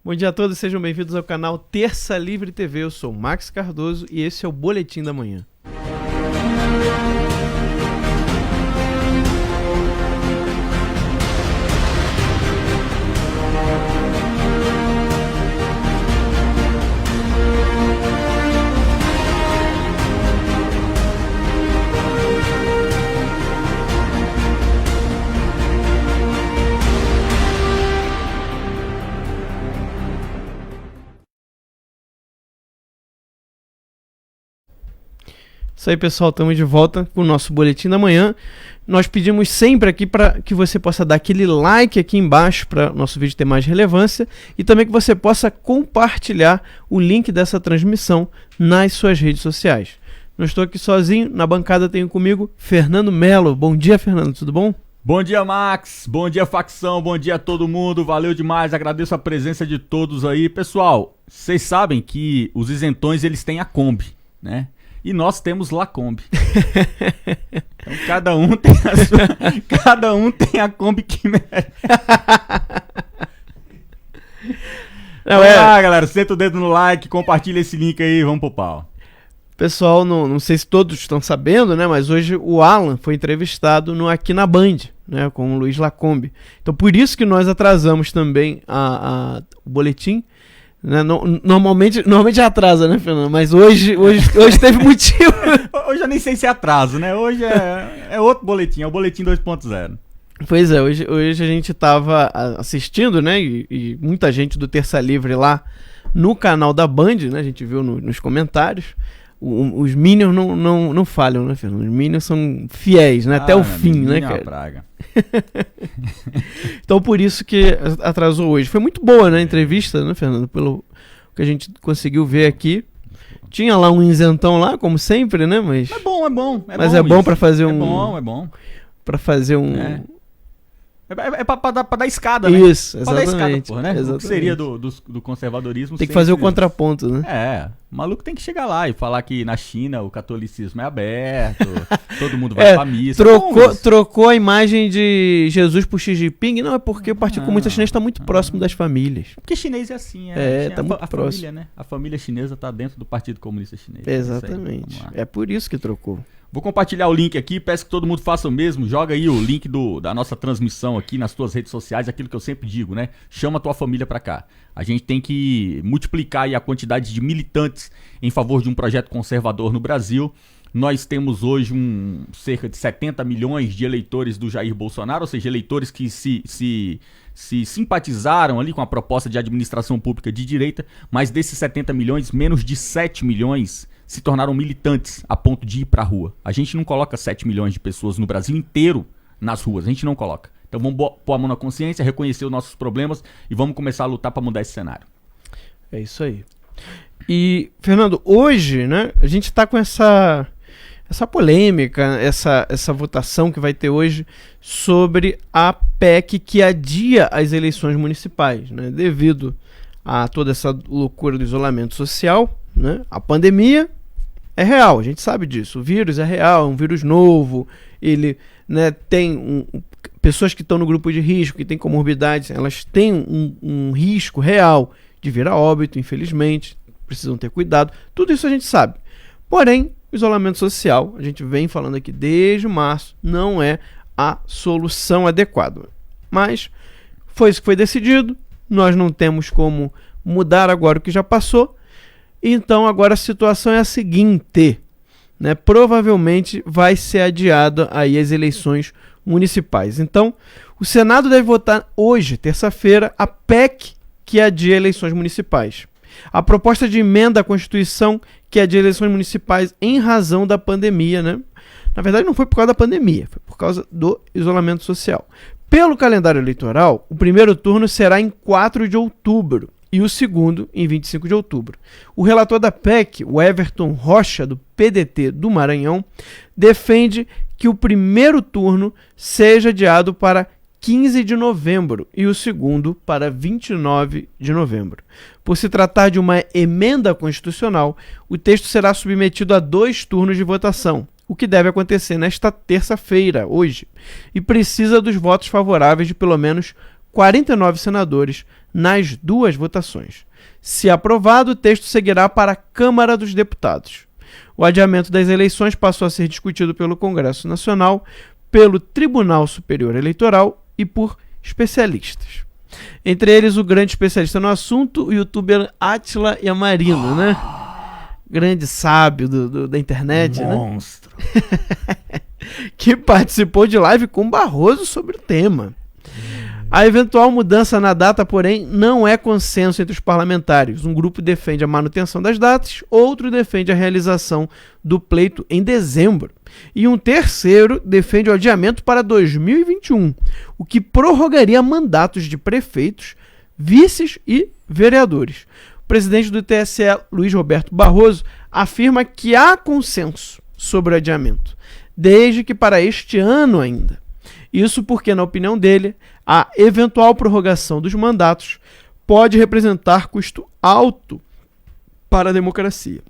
Bom dia a todos, sejam bem-vindos ao canal Terça Livre TV. Eu sou Max Cardoso e esse é o Boletim da Manhã. Isso aí, pessoal, estamos de volta com o nosso Boletim da Manhã. Nós pedimos sempre aqui para que você possa dar aquele like aqui embaixo para o nosso vídeo ter mais relevância e também que você possa compartilhar o link dessa transmissão nas suas redes sociais. Não estou aqui sozinho, na bancada tenho comigo Fernando Melo. Bom dia, Fernando, tudo bom? Bom dia, Max, bom dia, facção, bom dia a todo mundo, valeu demais, agradeço a presença de todos aí. Pessoal, vocês sabem que os isentões eles têm a Kombi, né? E nós temos Lacombi. Então cada um tem a sua, cada um tem a Kombi que merece. Vamos lá, galera, senta o dedo no like, compartilha esse link aí, vamos pro pau. Pessoal, não sei se todos estão sabendo, né? Mas hoje o Alan foi entrevistado no Aqui na Band, né? Com o Luiz Lacombi. Então por isso que nós atrasamos também o boletim. Né? Normalmente atrasa, né, Fernando? Mas hoje teve motivo. Hoje eu nem sei se é atraso, né? Hoje é outro boletim, é o boletim 2.0. Pois é, hoje a gente estava assistindo, né? E muita gente do Terça Livre lá no canal da Band, né? A gente viu nos comentários. Os Minions não falham, né, Fernando? Os Minions são fiéis, né? Até o fim, né, cara? Praga. Então por isso que atrasou hoje. Foi muito boa, né, a entrevista, né, Fernando? Pelo que a gente conseguiu ver aqui. Tinha lá um isentão lá, como sempre, né? Mas é bom. Mas é bom pra fazer um. É bom. Pra fazer um. É pra dar escada, né? Isso, pra exatamente. dar escada, porra, né? Exatamente. O que seria do conservadorismo. Tem que fazer o contraponto, né? O maluco tem que chegar lá e falar que na China o catolicismo é aberto, todo mundo vai pra missa. Trocou a imagem de Jesus por Xi Jinping. Não, é porque o Partido Comunista Chinês está muito próximo das famílias. Porque chinês é assim, tá muito próximo. Família, né? A família chinesa tá dentro do Partido Comunista Chinês. Exatamente. É por isso que trocou. Vou compartilhar o link aqui, peço que todo mundo faça o mesmo. Joga aí o link da nossa transmissão aqui nas tuas redes sociais, aquilo que eu sempre digo, né? Chama a tua família pra cá. A gente tem que multiplicar aí a quantidade de militantes em favor de um projeto conservador no Brasil. Nós temos hoje cerca de 70 milhões de eleitores do Jair Bolsonaro, ou seja, eleitores que se simpatizaram ali com a proposta de administração pública de direita, mas desses 70 milhões, menos de 7 milhões se tornaram militantes a ponto de ir pra rua. A gente não coloca 7 milhões de pessoas no Brasil inteiro nas ruas, a gente não coloca. Então vamos pôr a mão na consciência, reconhecer os nossos problemas e vamos começar a lutar para mudar esse cenário. É isso aí. E, Fernando, hoje, né, a gente tá com essa polêmica, essa votação que vai ter hoje sobre a PEC que adia as eleições municipais, né, devido a toda essa loucura do isolamento social, né, a pandemia é real, a gente sabe disso, o vírus é real, é um vírus novo, ele, né, tem pessoas que estão no grupo de risco, que têm comorbidades, elas têm um risco real de vir a óbito, infelizmente, precisam ter cuidado, tudo isso a gente sabe. Porém, o isolamento social, a gente vem falando aqui desde março, não é a solução adequada. Mas foi isso que foi decidido, nós não temos como mudar agora o que já passou, então agora a situação é a seguinte, né? Provavelmente vai ser adiado aí as eleições municipais. Então, o Senado deve votar hoje, terça-feira, a PEC que adia eleições municipais. A proposta de emenda à Constituição que adia eleições municipais em razão da pandemia, né? Na verdade não foi por causa da pandemia, foi por causa do isolamento social. Pelo calendário eleitoral, o primeiro turno será em 4 de outubro e o segundo em 25 de outubro. O relator da PEC, o Everton Rocha, do PDT do Maranhão, defende que o primeiro turno seja adiado para 15 de novembro e o segundo para 29 de novembro. Por se tratar de uma emenda constitucional, o texto será submetido a 2 turnos de votação, o que deve acontecer nesta terça-feira, hoje, e precisa dos votos favoráveis de pelo menos 49 senadores nas 2 votações. Se aprovado, o texto seguirá para a Câmara dos Deputados. O adiamento das eleições passou a ser discutido pelo Congresso Nacional, pelo Tribunal Superior Eleitoral e por especialistas. Entre eles, o grande especialista no assunto, o youtuber Átila Yamarino, né? Grande sábio da internet, monstro, né? Que participou de live com Barroso sobre o tema. A eventual mudança na data, porém, não é consenso entre os parlamentares. Um grupo defende a manutenção das datas, outro defende a realização do pleito em dezembro. E um terceiro defende o adiamento para 2021, o que prorrogaria mandatos de prefeitos, vices e vereadores. O presidente do TSE, Luiz Roberto Barroso, afirma que há consenso sobre o adiamento, desde que para este ano ainda. Isso porque, na opinião dele, a eventual prorrogação dos mandatos pode representar custo alto para a democracia.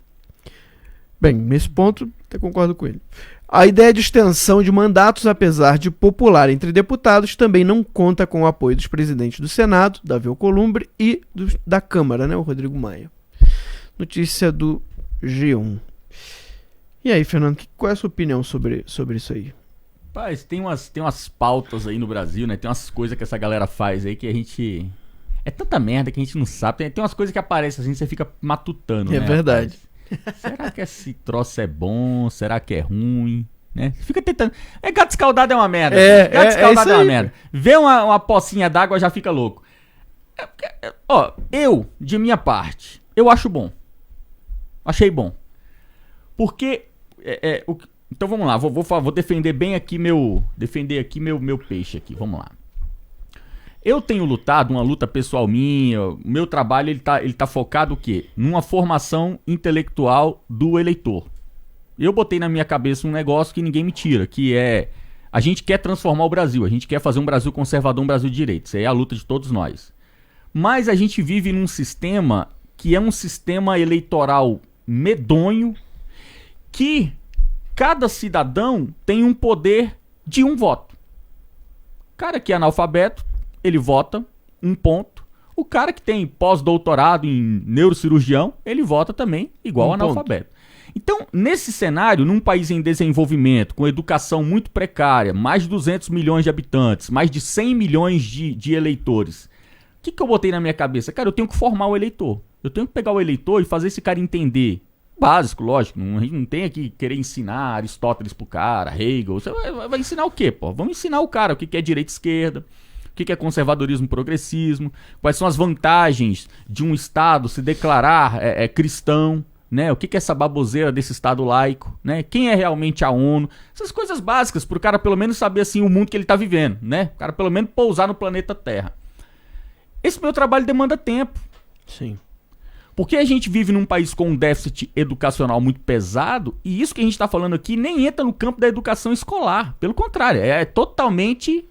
Bem, nesse ponto, até concordo com ele. A ideia de extensão de mandatos, apesar de popular entre deputados, também não conta com o apoio dos presidentes do Senado, Davi Alcolumbre, e da Câmara, né, o Rodrigo Maia. Notícia do G1. E aí, Fernando, qual é a sua opinião sobre isso aí? Rapaz, tem umas pautas aí no Brasil, né? Tem umas coisas que essa galera faz aí que a gente... É tanta merda que a gente não sabe. Tem umas coisas que aparecem assim, você fica matutando, né? É verdade. Rapaz? Será que esse troço é bom? Será que é ruim? Né? Fica tentando... Gato escaldado é uma merda. Gato escaldado é uma merda. Vê uma pocinha d'água, já fica louco. Ó, de minha parte, eu acho bom. Achei bom. Porque... Então vamos lá, vou defender bem aqui meu peixe aqui, vamos lá. Eu tenho lutado, uma luta pessoal minha, o meu trabalho ele tá focado o quê? Numa formação intelectual do eleitor. Eu botei na minha cabeça um negócio que ninguém me tira, que é, a gente quer transformar o Brasil, a gente quer fazer um Brasil conservador, um Brasil de direito, isso aí é a luta de todos nós. Mas a gente vive num sistema que é um sistema eleitoral medonho, que cada cidadão tem um poder de um voto. O cara que é analfabeto, ele vota um ponto. O cara que tem pós-doutorado em neurocirurgião, ele vota também igual analfabeto. Então, nesse cenário, num país em desenvolvimento, com educação muito precária, mais de 200 milhões de habitantes, mais de 100 milhões de eleitores, o que eu botei na minha cabeça? Cara, eu tenho que formar o eleitor. Eu tenho que pegar o eleitor e fazer esse cara entender. Básico, lógico, a gente não tem que querer ensinar Aristóteles pro cara, Hegel, você vai ensinar o quê, pô? Vamos ensinar o cara o que é direita e esquerda, o que é conservadorismo e progressismo, quais são as vantagens de um Estado se declarar cristão, né? O que é essa baboseira desse Estado laico, né? Quem é realmente a ONU, essas coisas básicas pro cara pelo menos saber assim o mundo que ele tá vivendo, né? O cara pelo menos pousar no planeta Terra. Esse meu trabalho demanda tempo. Sim. Porque a gente vive num país com um déficit educacional muito pesado, e isso que a gente está falando aqui nem entra no campo da educação escolar. Pelo contrário, é totalmente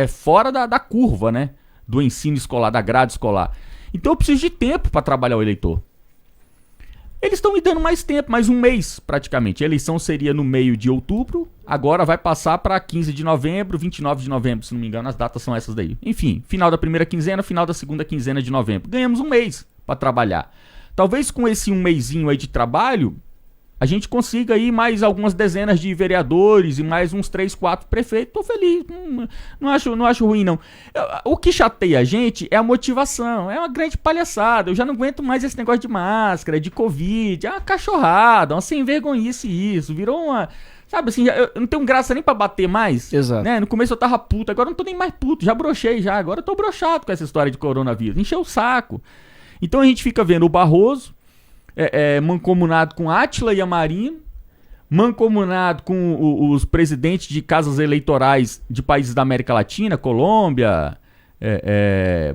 fora da curva, né? Do ensino escolar, da grade escolar. Então eu preciso de tempo para trabalhar o eleitor. Eles estão me dando mais tempo, mais um mês praticamente. A eleição seria no meio de outubro, agora vai passar para 15 de novembro, 29 de novembro, se não me engano, as datas são essas daí. Enfim, final da primeira quinzena, final da segunda quinzena de novembro. Ganhamos um mês para trabalhar. Talvez com esse um mesinho aí de trabalho, a gente consiga aí mais algumas dezenas de vereadores e mais uns 3, 4 prefeitos. Tô feliz, não acho ruim não. O que chateia a gente é a motivação, é uma grande palhaçada. Eu já não aguento mais esse negócio de máscara, de Covid, é uma cachorrada, uma sem vergonhice isso. Virou uma... Sabe assim, eu não tenho graça nem pra bater mais. Exato. Né? No começo eu tava puto, agora eu não tô nem mais puto, já brochei já. Agora eu tô brochado com essa história de coronavírus, encheu o saco. Então a gente fica vendo o Barroso mancomunado com Átila Yamarino, mancomunado com os presidentes de casas eleitorais de países da América Latina, Colômbia,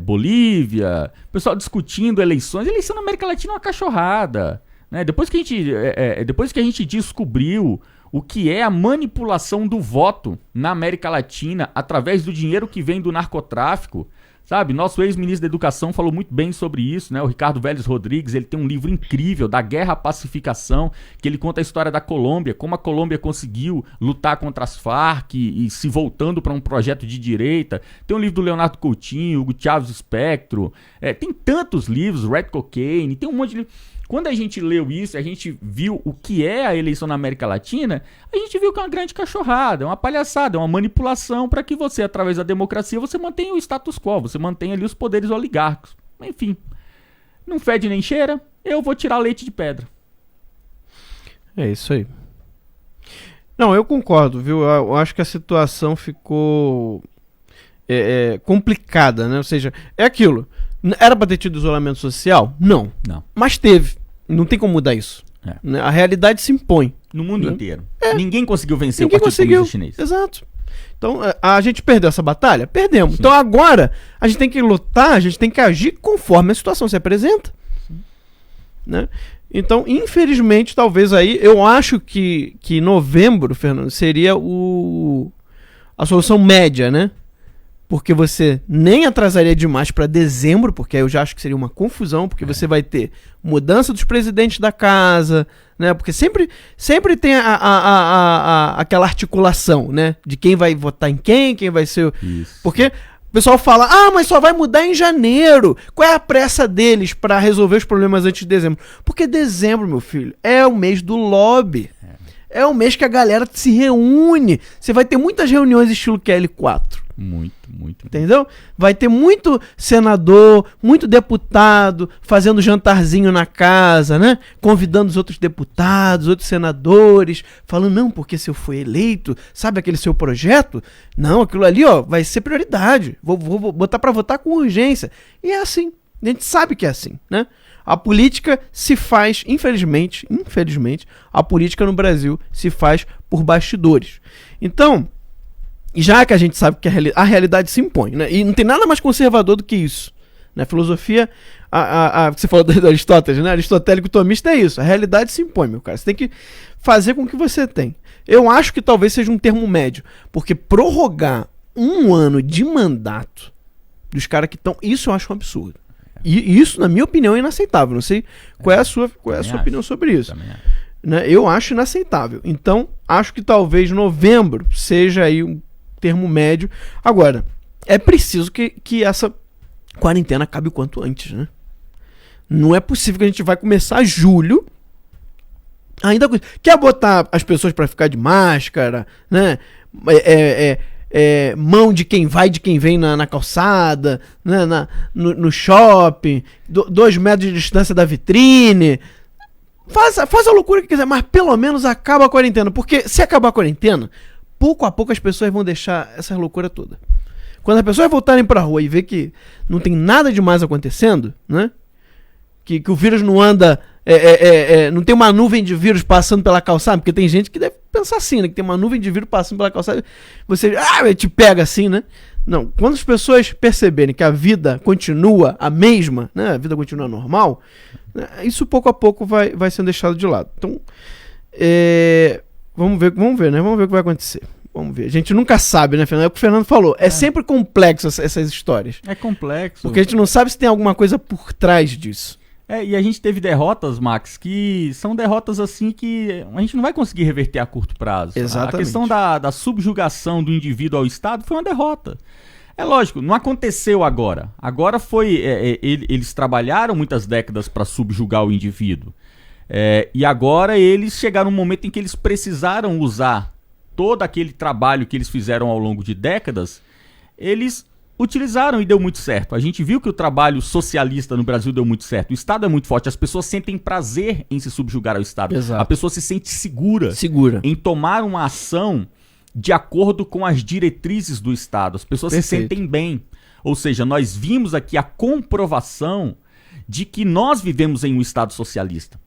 Bolívia, o pessoal discutindo eleições. Eleição na América Latina é uma cachorrada. Né? Depois que a gente descobriu o que é a manipulação do voto na América Latina através do dinheiro que vem do narcotráfico, Sabe, nosso ex-ministro da Educação falou muito bem sobre isso, né? O Ricardo Vélez Rodrigues, ele tem um livro incrível, Da Guerra à Pacificação, que ele conta a história da Colômbia, como a Colômbia conseguiu lutar contra as Farc e se voltando para um projeto de direita. Tem um livro do Leonardo Coutinho, Hugo Chávez Espectro, tem tantos livros, Red Cocaine, tem um monte de livros. Quando a gente leu isso, a gente viu o que é a eleição na América Latina, a gente viu que é uma grande cachorrada, é uma palhaçada, é uma manipulação para que você, através da democracia, você mantenha o status quo, você mantenha ali os poderes oligárquicos. Enfim, não fede nem cheira, eu vou tirar leite de pedra. É isso aí. Não, eu concordo, viu? Eu acho que a situação ficou complicada, né? Ou seja, é aquilo. Era pra ter tido isolamento social? Não. Mas teve. Não tem como mudar isso. A realidade se impõe. No mundo inteiro. Ninguém conseguiu vencer o Partido Comunista Chinês. Exato. Então, a gente perdeu essa batalha? Perdemos. Sim. Então agora, a gente tem que lutar, a gente tem que agir conforme a situação se apresenta. Né? Então, infelizmente, talvez aí, eu acho que novembro, Fernando, seria a solução média, né? Porque você nem atrasaria demais para dezembro, porque aí eu já acho que seria uma confusão, porque você vai ter mudança dos presidentes da casa, né? Porque sempre tem aquela articulação, né? De quem vai votar em quem vai ser... Isso. Porque o pessoal fala, mas só vai mudar em janeiro. Qual é a pressa deles para resolver os problemas antes de dezembro? Porque dezembro, meu filho, é o mês do lobby. É o mês que a galera se reúne. Você vai ter muitas reuniões estilo QL4. Muito. Entendeu? Vai ter muito senador, muito deputado fazendo jantarzinho na casa, né? Convidando os outros deputados, outros senadores, falando, não, porque se eu for eleito, sabe aquele seu projeto? Não, aquilo ali, vai ser prioridade. Vou botar pra votar com urgência. E é assim. A gente sabe que é assim, né? A política se faz, infelizmente, a política no Brasil se faz por bastidores. Então, já que a gente sabe que a realidade se impõe, né? E não tem nada mais conservador do que isso. Né? Filosofia, você falou do Aristóteles, né? Aristotélico tomista é isso. A realidade se impõe, meu cara. Você tem que fazer com o que você tem. Eu acho que talvez seja um termo médio. Porque prorrogar 1 ano de mandato dos caras que estão... Isso eu acho um absurdo. E isso, na minha opinião, é inaceitável. Não sei qual é a sua opinião sobre isso. Né? Eu acho inaceitável. Então, acho que talvez novembro seja aí um termo médio. Agora, é preciso que essa quarentena acabe o quanto antes, né? Não é possível que a gente vai começar julho ainda... Quer botar as pessoas para ficar de máscara, né? Mão de quem vai, de quem vem na calçada, né? No shopping, 2 metros de distância da vitrine. Faz a loucura que quiser, mas pelo menos acaba a quarentena. Porque se acabar a quarentena, pouco a pouco as pessoas vão deixar essa loucura toda. Quando as pessoas voltarem pra rua e ver que não tem nada demais acontecendo, né? Que o vírus não anda... não tem uma nuvem de vírus passando pela calçada, porque tem gente que deve pensar assim, né? Que tem uma nuvem de vírus passando pela calçada, você te pega assim, né? Não, quando as pessoas perceberem que a vida continua a mesma, né? A vida continua normal, né? Isso pouco a pouco vai sendo deixado de lado. Então, vamos ver, né? Vamos ver o que vai acontecer. Vamos ver. A gente nunca sabe, né, Fernando? É o que o Fernando falou. É sempre complexo essas histórias. É complexo. Porque a gente não sabe se tem alguma coisa por trás disso. E a gente teve derrotas, Max, que são derrotas assim que a gente não vai conseguir reverter a curto prazo. Exatamente. A questão da subjugação do indivíduo ao Estado foi uma derrota. É lógico, não aconteceu agora. Agora foi... eles trabalharam muitas décadas para subjugar o indivíduo. E agora eles chegaram num momento em que eles precisaram usar todo aquele trabalho que eles fizeram ao longo de décadas, eles utilizaram e deu muito certo. A gente viu que o trabalho socialista no Brasil deu muito certo. O Estado é muito forte, as pessoas sentem prazer em se subjugar ao Estado. Exato. A pessoa se sente segura em tomar uma ação de acordo com as diretrizes do Estado. As pessoas se sentem bem. Ou seja, nós vimos aqui a comprovação de que nós vivemos em um Estado socialista.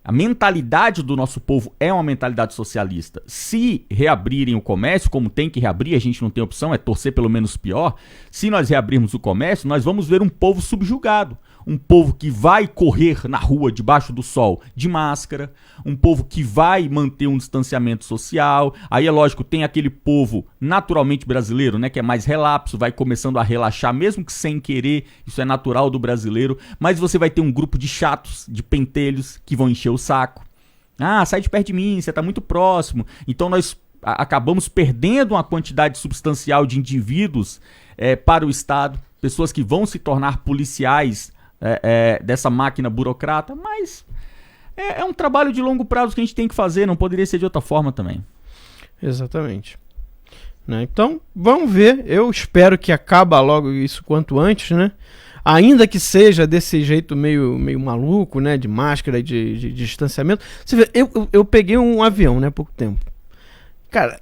A mentalidade do nosso povo é uma mentalidade socialista. Se reabrirem o comércio, como tem que reabrir, a gente não tem opção, é torcer pelo menos pior. Se nós reabrirmos o comércio, nós vamos ver um povo subjugado. um povo que vai correr na rua debaixo do sol de máscara, um povo que vai manter um distanciamento social. Aí é lógico, tem aquele povo naturalmente brasileiro, né, que é mais relapso, vai começando a relaxar, mesmo que sem querer, isso é natural do brasileiro, mas você vai ter um grupo de chatos, de pentelhos, que vão encher o saco. Ah, sai de perto de mim, você tá muito próximo. Então nós acabamos perdendo uma quantidade substancial de indivíduos para o Estado, pessoas que vão se tornar policiais dessa máquina burocrata, mas é um trabalho de longo prazo que a gente tem que fazer, não poderia ser de outra forma também. Exatamente. Né? Então, vamos ver, eu espero que acabe logo isso quanto antes, né? Ainda que seja desse jeito meio maluco, né? De máscara e de distanciamento. Você vê, eu peguei um avião, né? Há pouco tempo. Cara,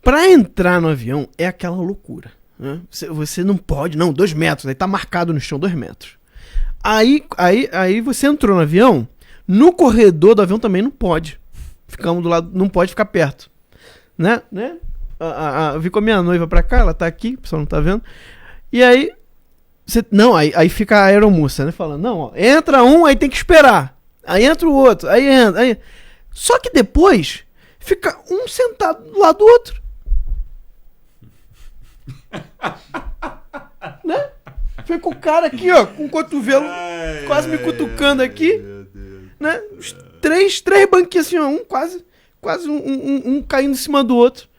pra entrar no avião é aquela loucura. Né? Você não pode, não, 2 metros, aí tá marcado no chão 2 metros. Aí você entrou no avião, no corredor do avião também não pode. Ficamos do lado, não pode ficar perto. Né? Eu vi com a minha noiva pra cá, ela tá aqui, o pessoal não tá vendo. E aí, aí fica a aeromoça, né? Falando, não, ó, entra um, aí tem que esperar. Aí entra o outro, aí entra. Aí... Só que depois, fica um sentado do lado do outro. Né? Fica o cara aqui, ó, com o cotovelo quase me cutucando aqui. Né? Os três banquinhos assim, ó, quase um caindo em cima do outro.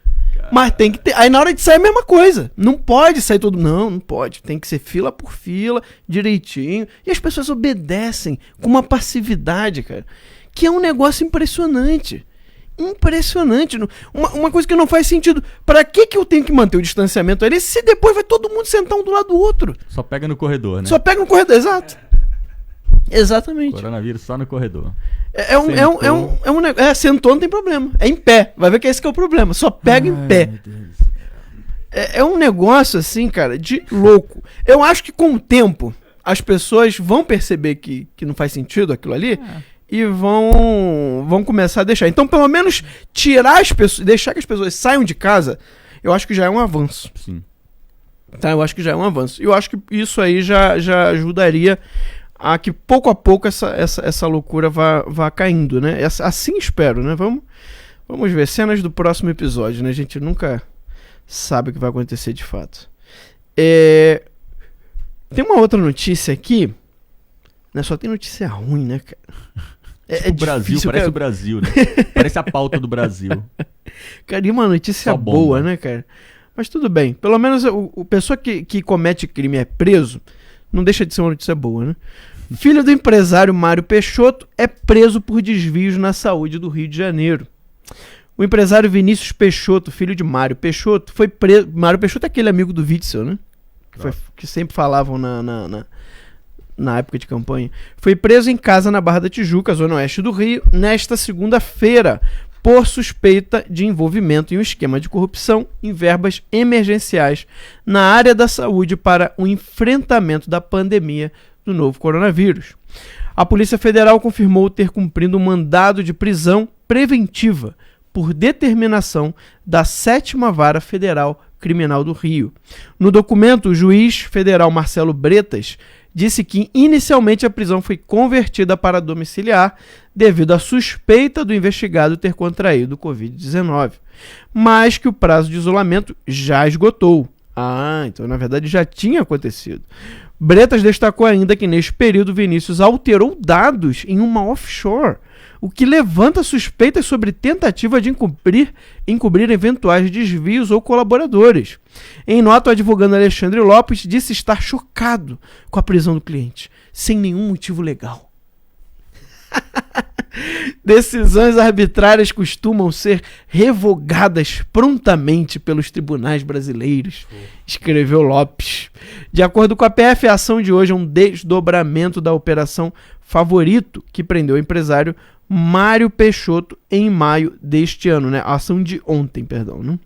Mas tem que ter. Aí na hora de sair é a mesma coisa. Não pode sair todo. Não pode. Tem que ser fila por fila, direitinho. E as pessoas obedecem com uma passividade, cara. Que é um negócio impressionante. Impressionante. Uma coisa que não faz sentido. Pra que eu tenho que manter o distanciamento ali se depois vai todo mundo sentar um do lado do outro? Só pega no corredor, né? Só pega no corredor, exato. Exatamente. Coronavírus só no corredor. Sentou não tem problema. É em pé. Vai ver que esse que é o problema. Só pega em pé. É um negócio assim, cara, de louco. Eu acho que com o tempo as pessoas vão perceber que não faz sentido aquilo ali e vão começar a deixar. Então, pelo menos tirar as pessoas, deixar que as pessoas saiam de casa, eu acho que já é um avanço. Sim. Tá, eu acho que já é um avanço. Eu acho que isso aí já ajudaria a que pouco a pouco essa loucura vá caindo, né? Assim espero, né? Vamos ver cenas do próximo episódio, né? A gente nunca sabe o que vai acontecer de fato. Tem uma outra notícia aqui, né? Só tem notícia ruim, né, cara? O Brasil, difícil, parece cara. o Brasil, né? Parece a pauta do Brasil. Cara, e uma notícia boa, né, cara? Mas tudo bem. Pelo menos o pessoa que comete crime é preso, não deixa de ser uma notícia boa, né? Filho do empresário Mário Peixoto é preso por desvios na saúde do Rio de Janeiro. O empresário Vinícius Peixoto, filho de Mário Peixoto, foi preso... Mário Peixoto é aquele amigo do Witzel, né? Que sempre falavam na época de campanha. Foi preso em casa na Barra da Tijuca, zona oeste do Rio, nesta segunda-feira, por suspeita de envolvimento em um esquema de corrupção em verbas emergenciais na área da saúde para o enfrentamento da pandemia do novo coronavírus. A Polícia Federal confirmou ter cumprido um mandado de prisão preventiva por determinação da 7ª Vara Federal Criminal do Rio. No documento, o juiz federal Marcelo Bretas disse que inicialmente a prisão foi convertida para domiciliar devido à suspeita do investigado ter contraído o Covid-19, mas que o prazo de isolamento já esgotou. Então na verdade já tinha acontecido. Bretas destacou ainda que neste período Vinícius alterou dados em uma offshore, o que levanta suspeitas sobre tentativa de encobrir eventuais desvios ou colaboradores. Em nota, o advogado Alexandre Lopes disse estar chocado com a prisão do cliente, sem nenhum motivo legal. Decisões arbitrárias costumam ser revogadas prontamente pelos tribunais brasileiros, escreveu Lopes. De acordo com a PF, a ação de hoje é um desdobramento da Operação Favorito, que prendeu o empresário Mário Peixoto em maio deste ano, né? A ação de ontem, perdão, né?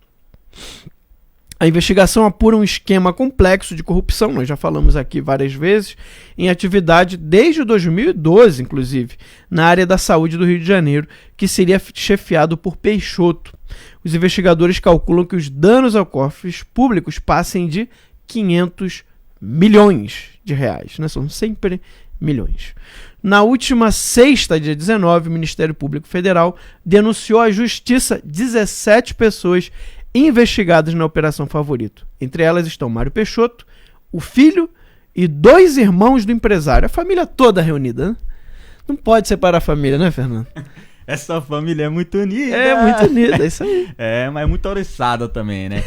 A investigação apura um esquema complexo de corrupção, nós já falamos aqui várias vezes, em atividade desde 2012, inclusive, na área da saúde do Rio de Janeiro, que seria chefiado por Peixoto. Os investigadores calculam que os danos aos cofres públicos passem de 500 milhões de reais, né? São sempre milhões. Na última sexta, dia 19, o Ministério Público Federal denunciou à Justiça 17 pessoas investigadas na Operação Favorito. Entre elas estão Mário Peixoto, o filho e 2 irmãos do empresário. A família toda reunida, né? Não pode separar a família, né, Fernando? Essa família é muito unida. É muito unida, é isso aí. Mas é muito oriçada também, né?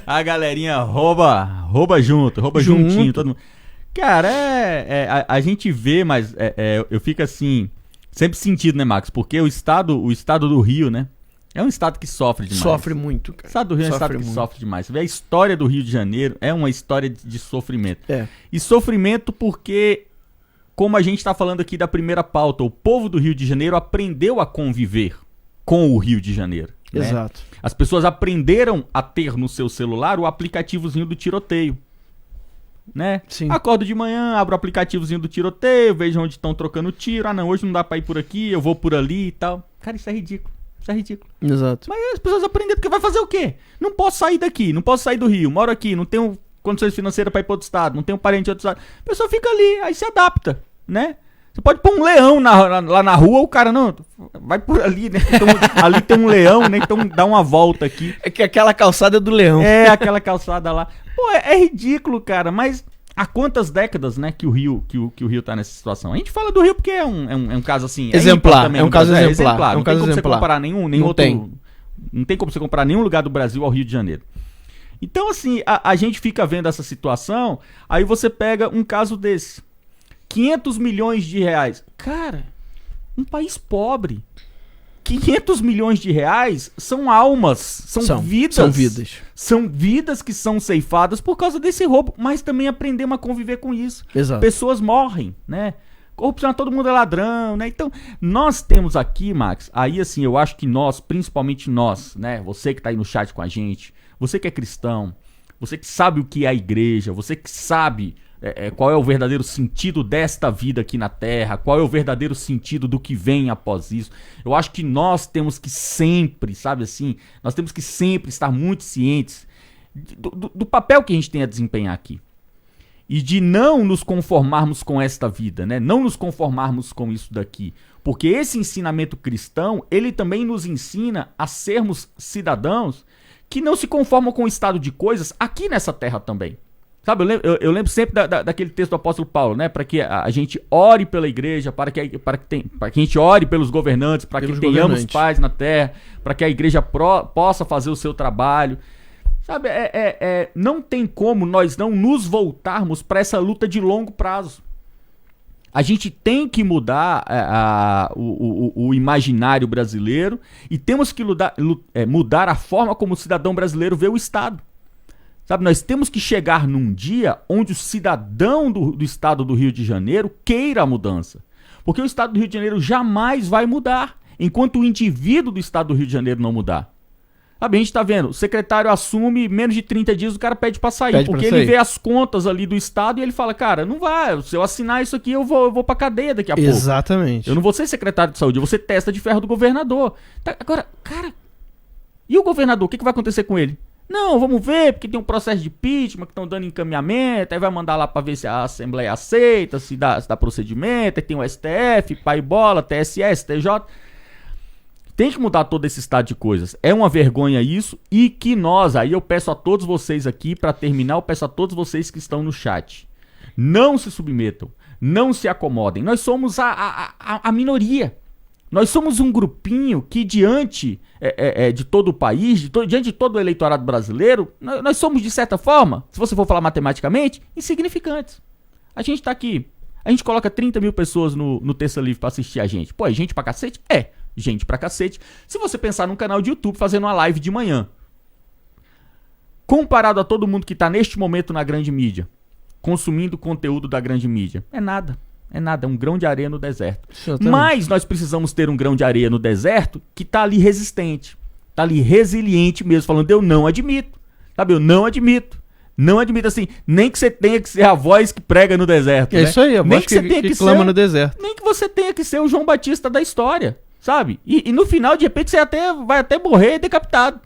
A galerinha rouba juntinho, todo mundo. Cara, a gente vê, mas eu fico assim, sempre sentido, né, Max? Porque o estado do Rio, né? É um estado que sofre demais. Sofre muito, cara. O estado do Rio é um estado que sofre demais. Você vê a história do Rio de Janeiro, é uma história de sofrimento. E sofrimento porque, como a gente está falando aqui da primeira pauta, o povo do Rio de Janeiro aprendeu a conviver com o Rio de Janeiro. Né? Exato. As pessoas aprenderam a ter no seu celular o aplicativozinho do tiroteio. Né? Sim. Acordo de manhã, abro o aplicativozinho do tiroteio, vejo onde estão trocando tiro. Não, hoje não dá pra ir por aqui, eu vou por ali e tal. Cara, isso é ridículo. Exato. Mas as pessoas aprendem porque vai fazer o quê? Não posso sair daqui, não posso sair do Rio, moro aqui, não tenho condições financeiras pra ir pra outro estado, não tenho parente em outro estado. A pessoa fica ali, aí se adapta, né? Você pode pôr um leão lá na rua, o cara, não, vai por ali, né? Então, ali tem um leão, né? Então dá uma volta aqui. É que aquela calçada é do leão. É, aquela calçada lá. Pô, é ridículo, cara, mas há quantas décadas, né, que o Rio tá nessa situação? A gente fala do Rio porque é um caso assim... Exemplar, também, é um caso exemplar. Não tem como você comparar nenhum outro... Não tem como você comparar nenhum lugar do Brasil ao Rio de Janeiro. Então, assim, a gente fica vendo essa situação, aí você pega um caso desse. 500 milhões de reais. Cara, um país pobre. 500 milhões de reais são almas, são vidas. São vidas. São vidas que são ceifadas por causa desse roubo, mas também aprendemos a conviver com isso. Exato. Pessoas morrem, né? Corrupção, todo mundo é ladrão, né? Então, nós temos aqui, Max, aí assim, eu acho que nós, principalmente nós, né? Você que tá aí no chat com a gente, você que é cristão, você que sabe o que é a igreja, você que sabe qual é o verdadeiro sentido desta vida aqui na Terra, qual é o verdadeiro sentido do que vem após isso. Eu acho que nós temos que sempre, sabe assim, nós temos que sempre estar muito cientes do papel que a gente tem a desempenhar aqui. E de não nos conformarmos com esta vida, né? Não nos conformarmos com isso daqui. Porque esse ensinamento cristão, ele também nos ensina a sermos cidadãos que não se conformam com o estado de coisas aqui nessa terra também. Sabe, eu lembro sempre daquele texto do apóstolo Paulo, né? Para que a gente ore pela igreja, para que a gente ore pelos governantes, para que tenhamos paz na terra, para que a igreja possa fazer o seu trabalho. Sabe, não tem como nós não nos voltarmos para essa luta de longo prazo. A gente tem que mudar o imaginário brasileiro e temos que mudar a forma como o cidadão brasileiro vê o Estado. Sabe, nós temos que chegar num dia onde o cidadão do estado do Rio de Janeiro queira a mudança. Porque o estado do Rio de Janeiro jamais vai mudar, enquanto o indivíduo do estado do Rio de Janeiro não mudar. Sabe, a gente tá vendo, o secretário assume, menos de 30 dias o cara pede pra sair, porque ele vê as contas ali do estado e ele fala, cara, não vai, se eu assinar isso aqui eu vou pra cadeia daqui a pouco. Exatamente. Eu não vou ser secretário de saúde, eu vou ser testa de ferro do governador. Tá, agora, cara, e o governador, o que vai acontecer com ele? Não, vamos ver, porque tem um processo de impeachment que estão dando encaminhamento, aí vai mandar lá pra ver se a Assembleia aceita, se dá procedimento, aí tem o STF, pai bola, TSE, STJ. Tem que mudar todo esse estado de coisas. É uma vergonha isso, e que nós, aí eu peço a todos vocês aqui, pra terminar, eu peço a todos vocês que estão no chat, não se submetam, não se acomodem, nós somos a minoria. Nós somos um grupinho que diante de todo o país, diante de todo o eleitorado brasileiro, nós somos, de certa forma, se você for falar matematicamente, insignificantes. A gente tá aqui, a gente coloca 30 mil pessoas no Terça Livre pra assistir a gente. Pô, é gente pra cacete? É, gente pra cacete. Se você pensar num canal de YouTube fazendo uma live de manhã, comparado a todo mundo que tá neste momento na grande mídia, consumindo conteúdo da grande mídia, é nada. É nada, é um grão de areia no deserto. Exatamente. Mas nós precisamos ter um grão de areia no deserto que tá ali resistente, tá ali resiliente mesmo, falando, eu não admito. Sabe, eu não admito. Não admito assim, nem que você tenha que ser a voz que prega no deserto. É, né? Isso aí, a voz que clama no deserto. Nem que você tenha que ser o João Batista da história, sabe? E no final, de repente, você vai até morrer decapitado.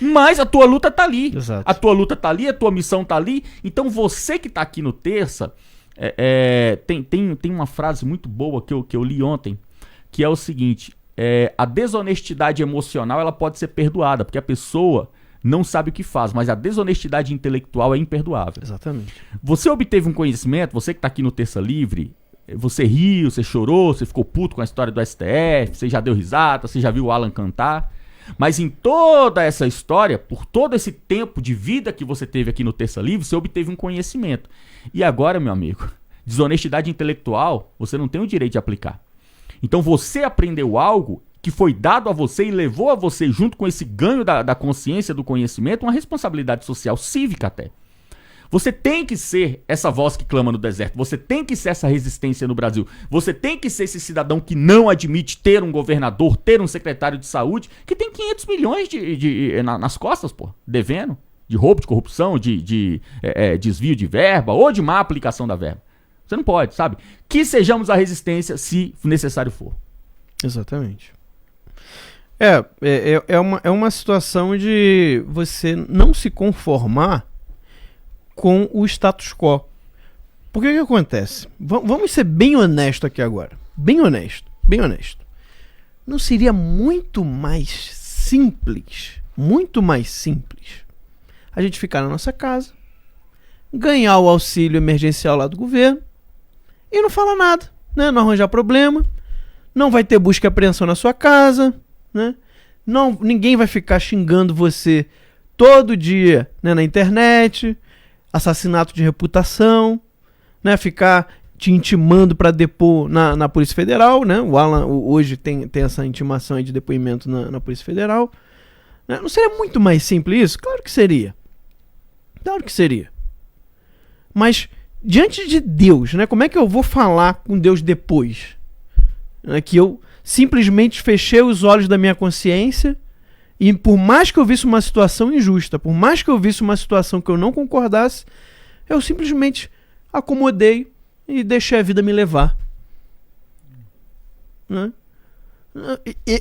Mas a tua luta tá ali. Exato. A tua luta tá ali, a tua missão tá ali. Então você que tá aqui no Terça, Tem uma frase muito boa que eu li ontem, que é o seguinte: a desonestidade emocional ela pode ser perdoada, porque a pessoa não sabe o que faz, mas a desonestidade intelectual é imperdoável. Exatamente. Você obteve um conhecimento, você que está aqui no Terça Livre, você riu, você chorou, você ficou puto com a história do STF, você já deu risada, você já viu o Alan cantar, mas em toda essa história, por todo esse tempo de vida que você teve aqui no Terça Livre, você obteve um conhecimento. E agora, meu amigo, desonestidade intelectual, você não tem o direito de aplicar. Então você aprendeu algo que foi dado a você e levou a você, junto com esse ganho da consciência, do conhecimento, uma responsabilidade social, cívica até. Você tem que ser essa voz que clama no deserto, você tem que ser essa resistência no Brasil, você tem que ser esse cidadão que não admite ter um governador, ter um secretário de saúde, que tem 500 milhões nas costas, pô, devendo, de roubo, de corrupção, de desvio de verba ou de má aplicação da verba. Você não pode, sabe? Que sejamos a resistência se necessário for. Exatamente. É uma situação de você não se conformar com o status quo. Porque o que acontece? Vamos ser bem honestos aqui agora. Bem honesto. Não seria muito mais simples a gente ficar na nossa casa, ganhar o auxílio emergencial lá do governo e não falar nada, né? Não arranjar problema, não vai ter busca e apreensão na sua casa, né? Não, ninguém vai ficar xingando você todo dia, né, na internet, assassinato de reputação, né, ficar te intimando para depor na Polícia Federal, né? O Alan hoje tem essa intimação aí de depoimento na Polícia Federal, né? Não seria muito mais simples isso? Claro que seria. Mas diante de Deus, né, como é que eu vou falar com Deus depois? Que eu simplesmente fechei os olhos da minha consciência e por mais que eu visse uma situação injusta, por mais que eu visse uma situação que eu não concordasse, eu simplesmente acomodei e deixei a vida me levar. Né?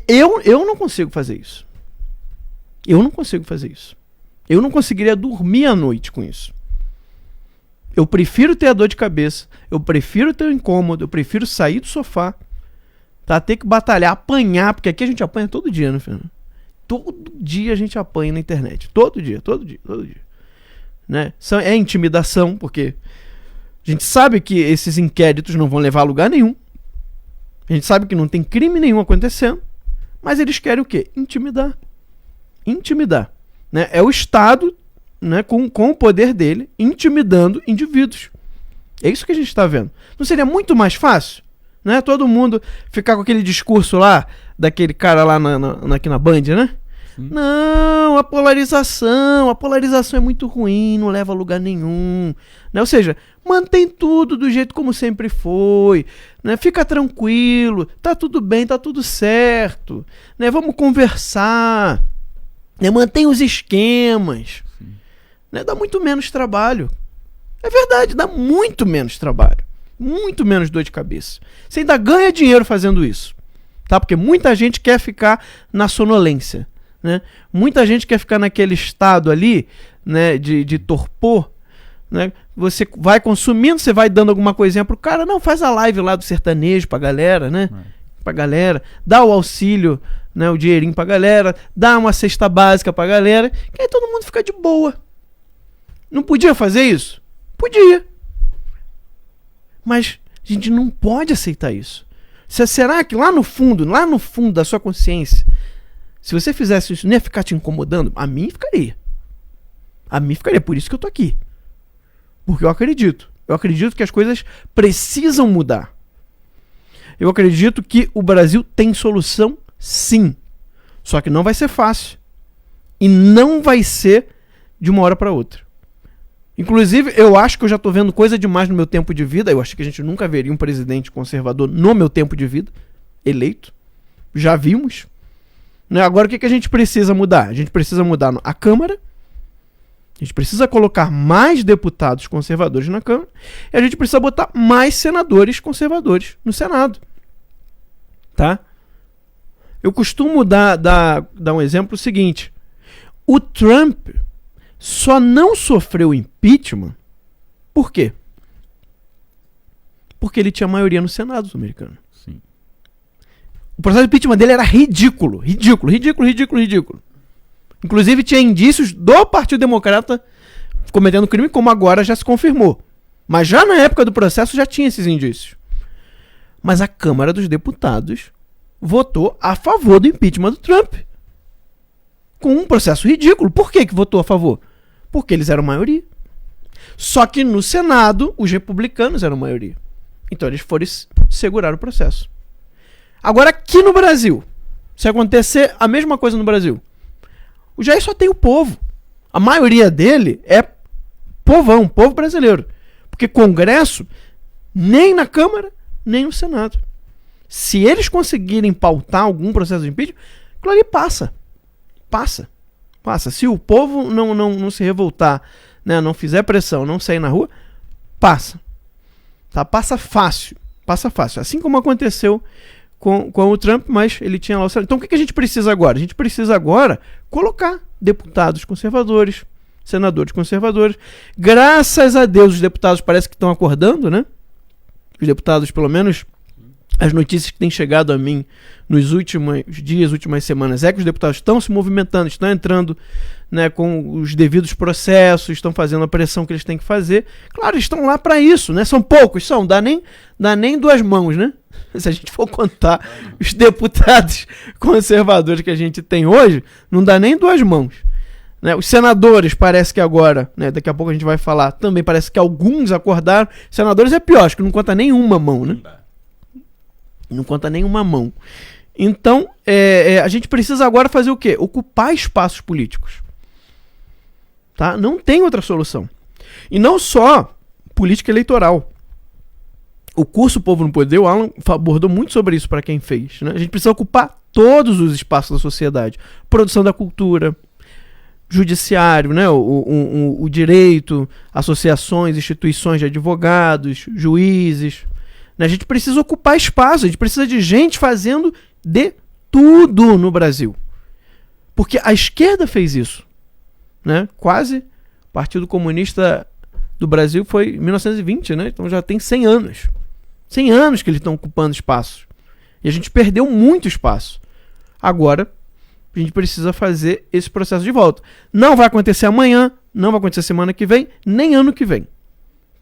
Eu não consigo fazer isso. Eu não conseguiria dormir à noite com isso. Eu prefiro ter a dor de cabeça, eu prefiro ter o incômodo, eu prefiro sair do sofá, tá? Ter que batalhar, apanhar, porque aqui a gente apanha todo dia, né, Fernando? Todo dia a gente apanha na internet. Todo dia. Né? É intimidação, porque a gente sabe que esses inquéritos não vão levar a lugar nenhum. A gente sabe que não tem crime nenhum acontecendo, mas eles querem o quê? Intimidar. Né? É o Estado, né, com o poder dele, intimidando indivíduos. É isso que a gente está vendo. Não seria muito mais fácil, né, todo mundo ficar com aquele discurso lá, daquele cara lá aqui na Band, né? Sim. Não, a polarização é muito ruim, não leva a lugar nenhum. Né? Ou seja, mantém tudo do jeito como sempre foi, né? Fica tranquilo, tá tudo bem, tá tudo certo, né? Vamos conversar, né? Mantém os esquemas, né? Dá muito menos trabalho. É verdade, dá muito menos trabalho, muito menos dor de cabeça. Você ainda ganha dinheiro fazendo isso, tá? Porque muita gente quer ficar na sonolência, né? Muita gente quer ficar naquele estado ali, né, de torpor, né? Você vai consumindo, você vai dando alguma coisinha pro cara, não, faz a live lá do sertanejo pra galera, né? Pra galera, dá o auxílio, né, o dinheirinho pra galera, dá uma cesta básica pra galera, que aí todo mundo fica de boa. Não podia fazer isso? Podia. Mas a gente não pode aceitar isso. Será que lá no fundo da sua consciência, se você fizesse isso, não ia ficar te incomodando? A mim ficaria. Por isso que eu tô aqui. Porque eu acredito que as coisas precisam mudar. Eu acredito que o Brasil tem solução, sim. Só que não vai ser fácil. E não vai ser de uma hora para outra. Inclusive, eu acho que eu já tô vendo coisa demais no meu tempo de vida. Eu acho que a gente nunca veria um presidente conservador no meu tempo de vida eleito. Já vimos. Né? Agora, o que a gente precisa mudar? A gente precisa mudar a Câmara. A gente precisa colocar mais deputados conservadores na Câmara. E a gente precisa botar mais senadores conservadores no Senado. Tá? Eu costumo dar um exemplo seguinte. O Trump só não sofreu impeachment. Por quê? Porque ele tinha maioria no Senado americano. Sim. O processo de impeachment dele era ridículo. Ridículo. Inclusive tinha indícios do Partido Democrata cometendo crime, como agora já se confirmou. Mas já na época do processo já tinha esses indícios. Mas a Câmara dos Deputados votou a favor do impeachment do Trump. Com um processo ridículo. Por que votou a favor? Porque eles eram maioria. Só que no Senado, os republicanos eram maioria. Então eles foram segurar o processo. Agora aqui no Brasil, se acontecer a mesma coisa no Brasil, o Jair só tem o povo. A maioria dele é povão, povo brasileiro. Porque Congresso, nem na Câmara, nem no Senado. Se eles conseguirem pautar algum processo de impeachment, aquilo ali passa. Se o povo não se revoltar, né, não fizer pressão, não sair na rua, passa. Tá? Passa fácil. Assim como aconteceu com o Trump, mas ele tinha lá o Senado. Então o que a gente precisa agora? A gente precisa agora colocar deputados conservadores, senadores conservadores. Graças a Deus, os deputados parece que estão acordando, né? Os deputados, pelo menos, as notícias que têm chegado a mim nos últimos dias, últimas semanas, é que os deputados estão se movimentando, estão entrando, né, com os devidos processos, estão fazendo a pressão que eles têm que fazer. Claro, eles estão lá para isso, né? São poucos, dá nem duas mãos, né? Se a gente for contar os deputados conservadores que a gente tem hoje, não dá nem duas mãos. Né? Os senadores, parece que agora, né, daqui a pouco a gente vai falar, também parece que alguns acordaram. Senadores é pior, acho que não conta nenhuma mão, né? Não conta nenhuma mão. Então, a gente precisa agora fazer o quê? Ocupar espaços políticos. Tá? Não tem outra solução. E não só política eleitoral. O curso Povo no Poder, o Alan abordou muito sobre isso para quem fez. Né? A gente precisa ocupar todos os espaços da sociedade. Produção da cultura, judiciário, né? o direito, associações, instituições de advogados, juízes. A gente precisa ocupar espaço, a gente precisa de gente fazendo de tudo no Brasil. Porque a esquerda fez isso. Né? Quase. O Partido Comunista do Brasil foi em 1920, né? Então já tem 100 anos. 100 anos que eles estão ocupando espaço. E a gente perdeu muito espaço. Agora, a gente precisa fazer esse processo de volta. Não vai acontecer amanhã, não vai acontecer semana que vem, nem ano que vem.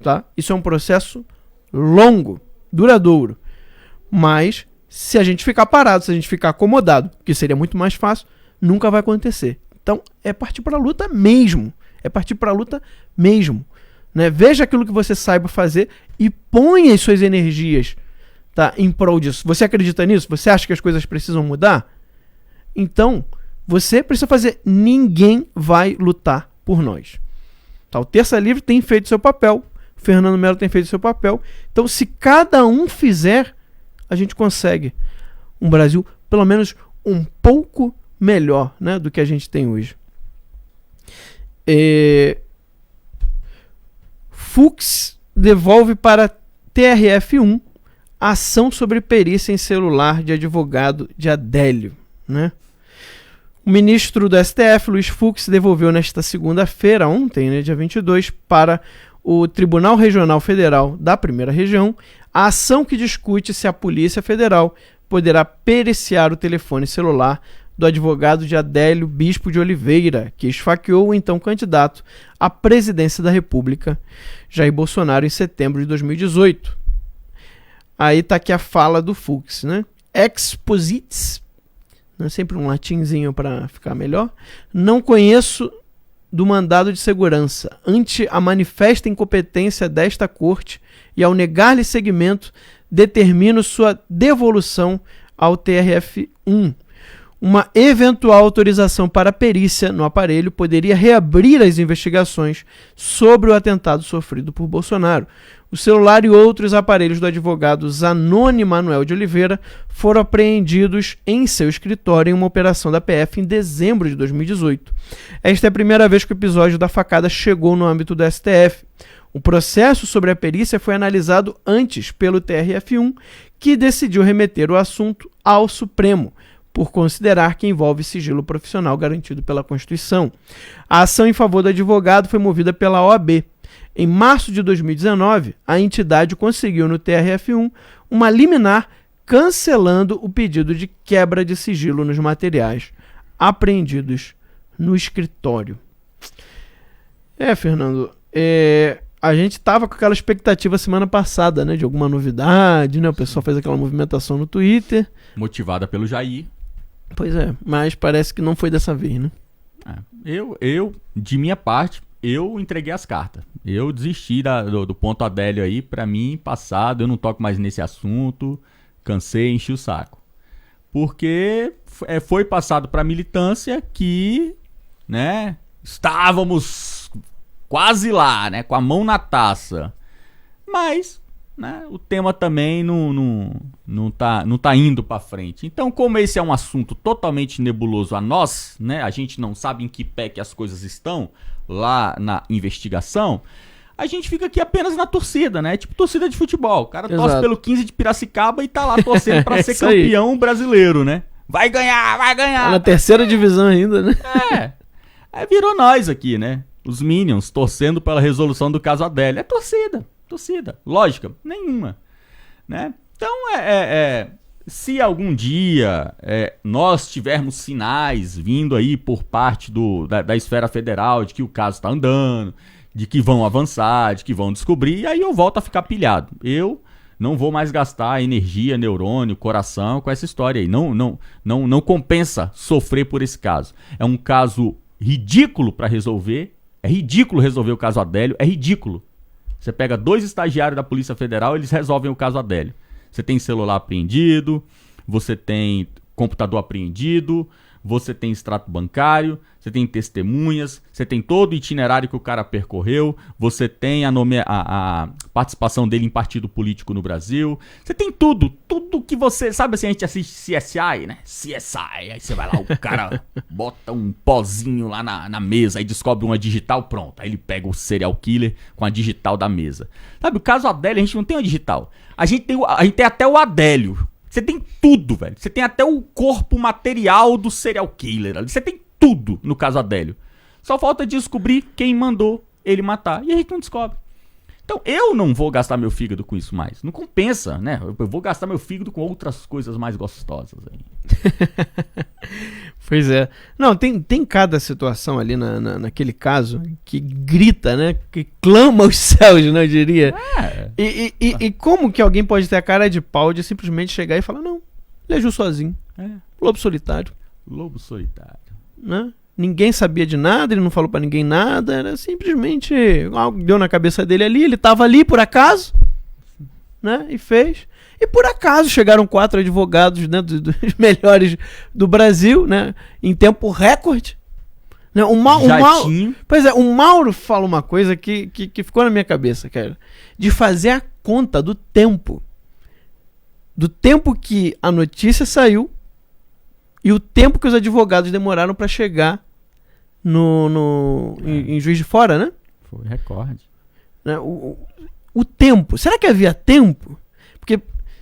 Tá? Isso é um processo longo, duradouro. Mas, se a gente ficar parado, se a gente ficar acomodado, que seria muito mais fácil, nunca vai acontecer. Então, é partir para a luta mesmo. Né? Veja aquilo que você saiba fazer e ponha as suas energias, tá, em prol disso. Você acredita nisso? Você acha que as coisas precisam mudar? Então, você precisa fazer. Ninguém vai lutar por nós. Tá? O Terça Livre tem feito seu papel. O Fernando Melo tem feito seu papel. Então, se cada um fizer, a gente consegue um Brasil, pelo menos, um pouco melhor, né, do que a gente tem hoje. Fux devolve para TRF1 ação sobre perícia em celular de advogado de Adélio. Né? O ministro do STF, Luiz Fux, devolveu nesta segunda-feira, ontem, né, dia 22, para o Tribunal Regional Federal da Primeira Região a ação que discute se a Polícia Federal poderá periciar o telefone celular do advogado de Adélio Bispo de Oliveira, que esfaqueou o então candidato à presidência da República, Jair Bolsonaro, em setembro de 2018. Aí está aqui a fala do Fux, né? Exposites, né? Sempre um latinzinho para ficar melhor. Não conheço do mandado de segurança, ante a manifesta incompetência desta corte e ao negar-lhe seguimento, determino sua devolução ao TRF1. Uma eventual autorização para perícia no aparelho poderia reabrir as investigações sobre o atentado sofrido por Bolsonaro. O celular e outros aparelhos do advogado Zanoni Manuel de Oliveira foram apreendidos em seu escritório em uma operação da PF em dezembro de 2018. Esta é a primeira vez que o episódio da facada chegou no âmbito do STF. O processo sobre a perícia foi analisado antes pelo TRF1, que decidiu remeter o assunto ao Supremo, por considerar que envolve sigilo profissional garantido pela Constituição. A ação em favor do advogado foi movida pela OAB. Em março de 2019, a entidade conseguiu no TRF1 uma liminar cancelando o pedido de quebra de sigilo nos materiais apreendidos no escritório. Fernando, a gente estava com aquela expectativa semana passada, né, de alguma novidade, né? O pessoal fez aquela movimentação no Twitter. Motivada pelo Jair. Pois é, mas parece que não foi dessa vez, né? Eu, de minha parte, eu entreguei as cartas. Eu desisti do ponto Adélio aí, pra mim, passado, eu não toco mais nesse assunto, cansei, enchi o saco. Porque foi passado pra militância que, né, estávamos quase lá, né, com a mão na taça. Mas, né, o tema também não tá indo pra frente. Então, como esse é um assunto totalmente nebuloso a nós, né, a gente não sabe em que pé que as coisas estão lá na investigação, a gente fica aqui apenas na torcida, né? Tipo torcida de futebol. O cara torce pelo 15 de Piracicaba e tá lá torcendo pra ser campeão brasileiro, né? Vai ganhar, vai ganhar! Tá na terceira divisão ainda, né? Aí virou nós aqui, né? Os Minions torcendo pela resolução do caso Adélio. É torcida. Lógica nenhuma, né? Então, se algum dia nós tivermos sinais vindo aí por parte da esfera federal de que o caso está andando, de que vão avançar, de que vão descobrir, aí eu volto a ficar pilhado. Eu não vou mais gastar energia, neurônio, coração com essa história aí. Não compensa sofrer por esse caso. É um caso ridículo para resolver. É ridículo resolver o caso Adélio. É ridículo. Você pega 2 estagiários da Polícia Federal, eles resolvem o caso Adélio. Você tem celular apreendido, você tem computador apreendido, você tem extrato bancário, você tem testemunhas, você tem todo o itinerário que o cara percorreu, você tem a participação dele em partido político no Brasil, você tem tudo que você... Sabe assim, a gente assiste CSI, né? CSI, aí você vai lá, o cara bota um pozinho lá na mesa, aí descobre uma digital, pronto. Aí ele pega o serial killer com a digital da mesa. Sabe, o caso Adélio, a gente não tem a digital. A gente tem até o Adélio. Você tem tudo, velho. Você tem até o corpo material do serial killer. Você tem tudo no caso Adélio. Só falta descobrir quem mandou ele matar. E a gente não descobre. Então eu não vou gastar meu fígado com isso mais. Não compensa, né? Eu vou gastar meu fígado com outras coisas mais gostosas aí. Pois é. Não, tem cada situação ali naquele caso que grita, né? Que clama aos céus, né? Eu diria. E como que alguém pode ter a cara de pau de simplesmente chegar e falar, não, ele agiu sozinho. Lobo solitário. Lobo solitário. Né? Ninguém sabia de nada, ele não falou pra ninguém nada, era simplesmente algo deu na cabeça dele ali, ele tava ali por acaso, né? E fez. E por acaso chegaram 4 advogados, né, dos melhores do Brasil, né, em tempo recorde. Né? Pois é, o Mauro fala uma coisa que ficou na minha cabeça, cara, de fazer a conta do tempo que a notícia saiu e o tempo que os advogados demoraram para chegar em Juiz de Fora, né? Foi recorde. Né? O tempo. Será que havia tempo? Porque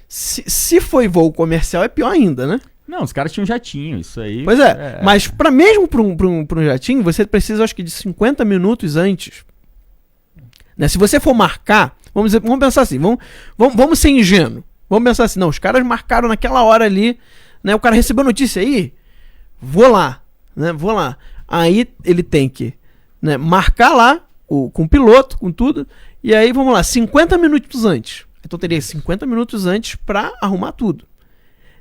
se foi voo comercial é pior ainda, né? Não, os caras tinham jatinho, isso aí. Pois é, mas mesmo para um jatinho, você precisa, acho que, de 50 minutos antes. Né? Se você for marcar, vamos pensar assim, vamos ser ingênuo. Vamos pensar assim, não, os caras marcaram naquela hora ali, né? O cara recebeu notícia aí, vou lá. Aí ele tem que, né, marcar lá com o piloto, com tudo, e aí vamos lá, 50 minutos antes. Então teria 50 minutos antes para arrumar tudo.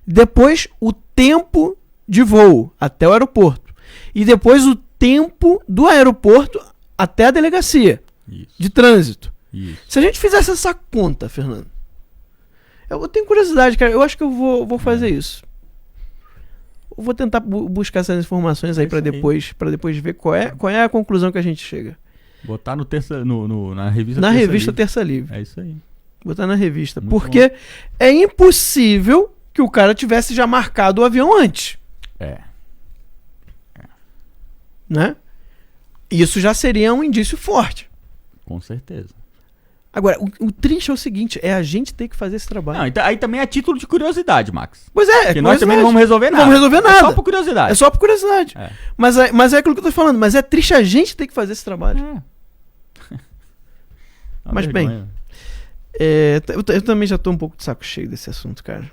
Depois o tempo de voo até o aeroporto. E depois o tempo do aeroporto até a delegacia de trânsito. Isso. Se a gente fizesse essa conta, Fernando, eu tenho curiosidade, cara, eu acho que eu vou fazer isso. Eu vou tentar buscar essas informações aí para depois ver qual é a conclusão que a gente chega. Botar na revista Na revista Terça Livre. É isso aí. Botar na revista. Muito porque bom. É impossível que o cara tivesse já marcado o avião antes. Né? Isso já seria um indício forte. Com certeza. Agora, o triste é o seguinte, é a gente ter que fazer esse trabalho. Não, então, aí também é título de curiosidade, Max. Pois é. Porque nós também não vamos resolver nada. Não vamos resolver nada. É só por curiosidade. É só por curiosidade. Mas é aquilo que eu tô falando, mas é triste a gente ter que fazer esse trabalho. Mas bem, eu também já tô um pouco de saco cheio desse assunto, cara.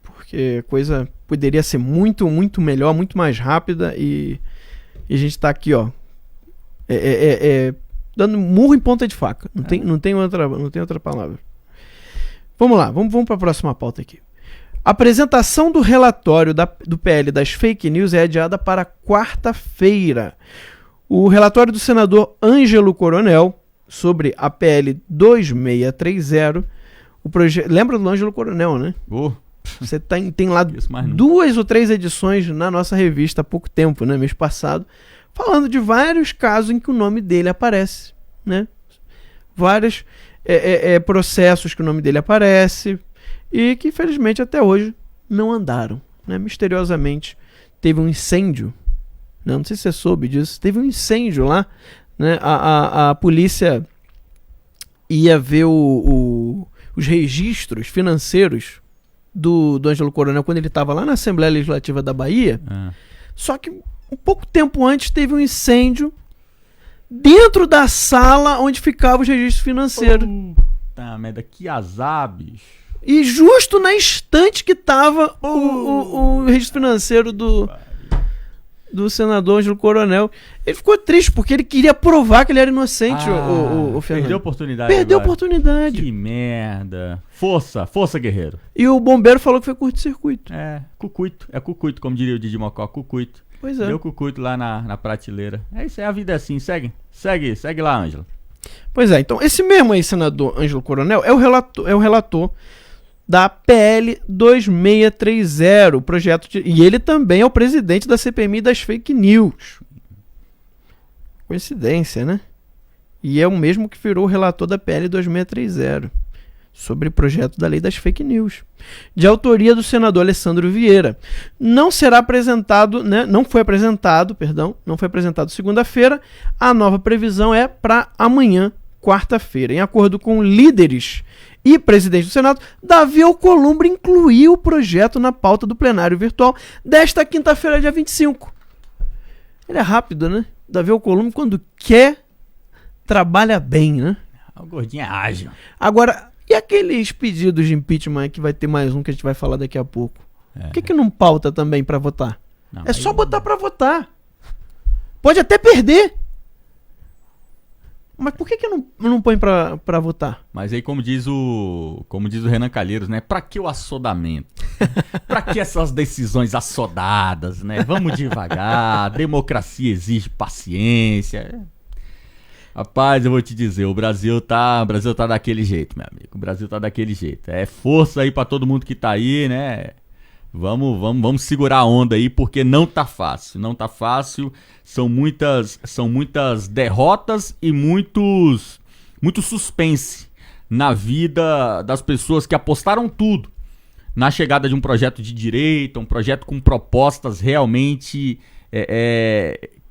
Porque a coisa poderia ser muito, muito melhor, muito mais rápida e a gente tá aqui, ó, dando murro em ponta de faca. Não tem outra palavra. Vamos lá, vamos para a próxima pauta aqui. A apresentação do relatório do PL das fake news é adiada para quarta-feira. O relatório do senador Ângelo Coronel sobre a PL 2630, lembra do Ângelo Coronel, né? Você tem lá 2 ou 3 edições na nossa revista há pouco tempo, né? Mês passado, falando de vários casos em que o nome dele aparece, né? Vários processos que o nome dele aparece e que infelizmente até hoje não andaram, né? Misteriosamente teve um incêndio, né? Não sei se você soube disso, teve um incêndio lá, né? A polícia ia ver os registros financeiros do Ângelo Coronel quando ele estava lá na Assembleia Legislativa da Bahia, só que um pouco tempo antes teve um incêndio dentro da sala onde ficavam os registros financeiros. Puta merda, que azar, bicho. E justo na estante que tava o registro financeiro do senador Ângelo Coronel. Ele ficou triste porque ele queria provar que ele era inocente, o Fernando. Perdeu a oportunidade. Perdeu a oportunidade. Que merda. Força, guerreiro. E o bombeiro falou que foi curto-circuito. Cucuito. É cucuito, como diria o Didi Mocó, cucuito. Pois é. Deu cucuito lá na prateleira. É isso aí, a vida é assim. Segue lá, Ângelo. Pois é, então esse mesmo aí, senador Ângelo Coronel, é o relator da PL 2630, o projeto e ele também é o presidente da CPMI das fake news. Coincidência, né? E é o mesmo que virou o relator da PL 2630, sobre o projeto da lei das fake news, de autoria do senador Alessandro Vieira. Não será apresentado, né? Não foi apresentado segunda-feira. A nova previsão é para amanhã, quarta-feira. Em acordo com líderes e presidente do Senado, Davi Alcolumbre incluiu o projeto na pauta do plenário virtual desta quinta-feira, dia 25. Ele é rápido, né? Davi Alcolumbre, quando quer, trabalha bem, né? O gordinho é ágil. Agora, e aqueles pedidos de impeachment que vai ter mais um que a gente vai falar daqui a pouco? Por que não pauta também para votar? Não, é só botar para votar. Pode até perder. Mas por que não põe pra votar? Mas aí, como diz o Renan Calheiros, né? Pra que o assodamento? Pra que essas decisões assodadas, né? Vamos devagar, democracia exige paciência. Rapaz, eu vou te dizer, o Brasil tá daquele jeito, meu amigo. O Brasil tá daquele jeito. É força aí pra todo mundo que tá aí, né? Vamos segurar a onda aí, porque não tá fácil. Não tá fácil. São muitas derrotas e muito suspense na vida das pessoas que apostaram tudo na chegada de um projeto de direita, um projeto com propostas realmente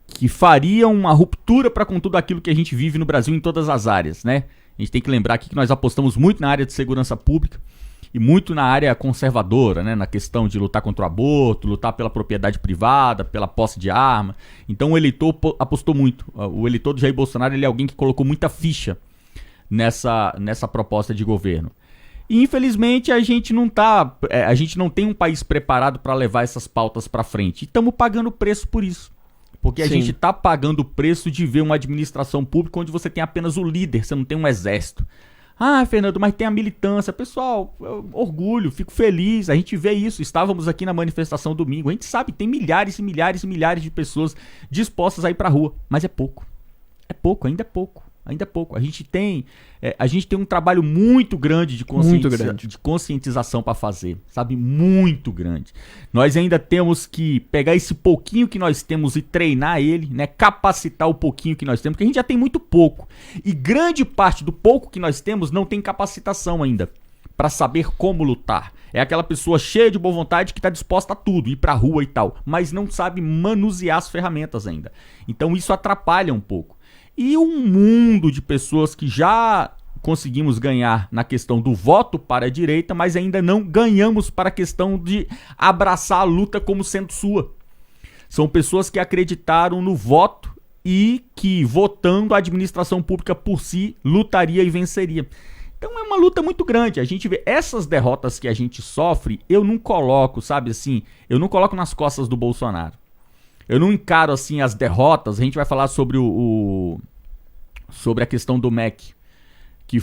que fariam uma ruptura para com tudo aquilo que a gente vive no Brasil em todas as áreas, né? A gente tem que lembrar aqui que nós apostamos muito na área de segurança pública e muito na área conservadora, né? Na questão de lutar contra o aborto, lutar pela propriedade privada, pela posse de arma. Então o eleitor apostou muito. O eleitor do Jair Bolsonaro, ele é alguém que colocou muita ficha nessa proposta de governo. E infelizmente a gente não tem um país preparado para levar essas pautas para frente. E estamos pagando preço por isso. Porque a gente está pagando o preço de ver uma administração pública onde você tem apenas o líder, você não tem um exército. Ah, Fernando, mas tem a militância. Pessoal, orgulho, fico feliz, a gente vê isso. Estávamos aqui na manifestação domingo, a gente sabe, tem milhares e milhares e milhares de pessoas dispostas a ir pra rua. Mas é pouco, ainda é pouco. A gente tem um trabalho muito grande de conscientização para fazer, sabe? Muito grande. Nós ainda temos que pegar esse pouquinho que nós temos e treinar ele, né? Capacitar o pouquinho que nós temos, porque a gente já tem muito pouco. E grande parte do pouco que nós temos não tem capacitação ainda para saber como lutar. É aquela pessoa cheia de boa vontade que está disposta a tudo, ir pra rua e tal, mas não sabe manusear as ferramentas ainda. Então isso atrapalha um pouco. E um mundo de pessoas que já conseguimos ganhar na questão do voto para a direita, mas ainda não ganhamos para a questão de abraçar a luta como sendo sua. São pessoas que acreditaram no voto e que, votando, a administração pública por si lutaria e venceria. Então é uma luta muito grande. A gente vê essas derrotas que a gente sofre, eu não coloco, sabe assim, eu não coloco nas costas do Bolsonaro. Eu não encaro assim as derrotas. A gente vai falar sobre sobre a questão do MEC, que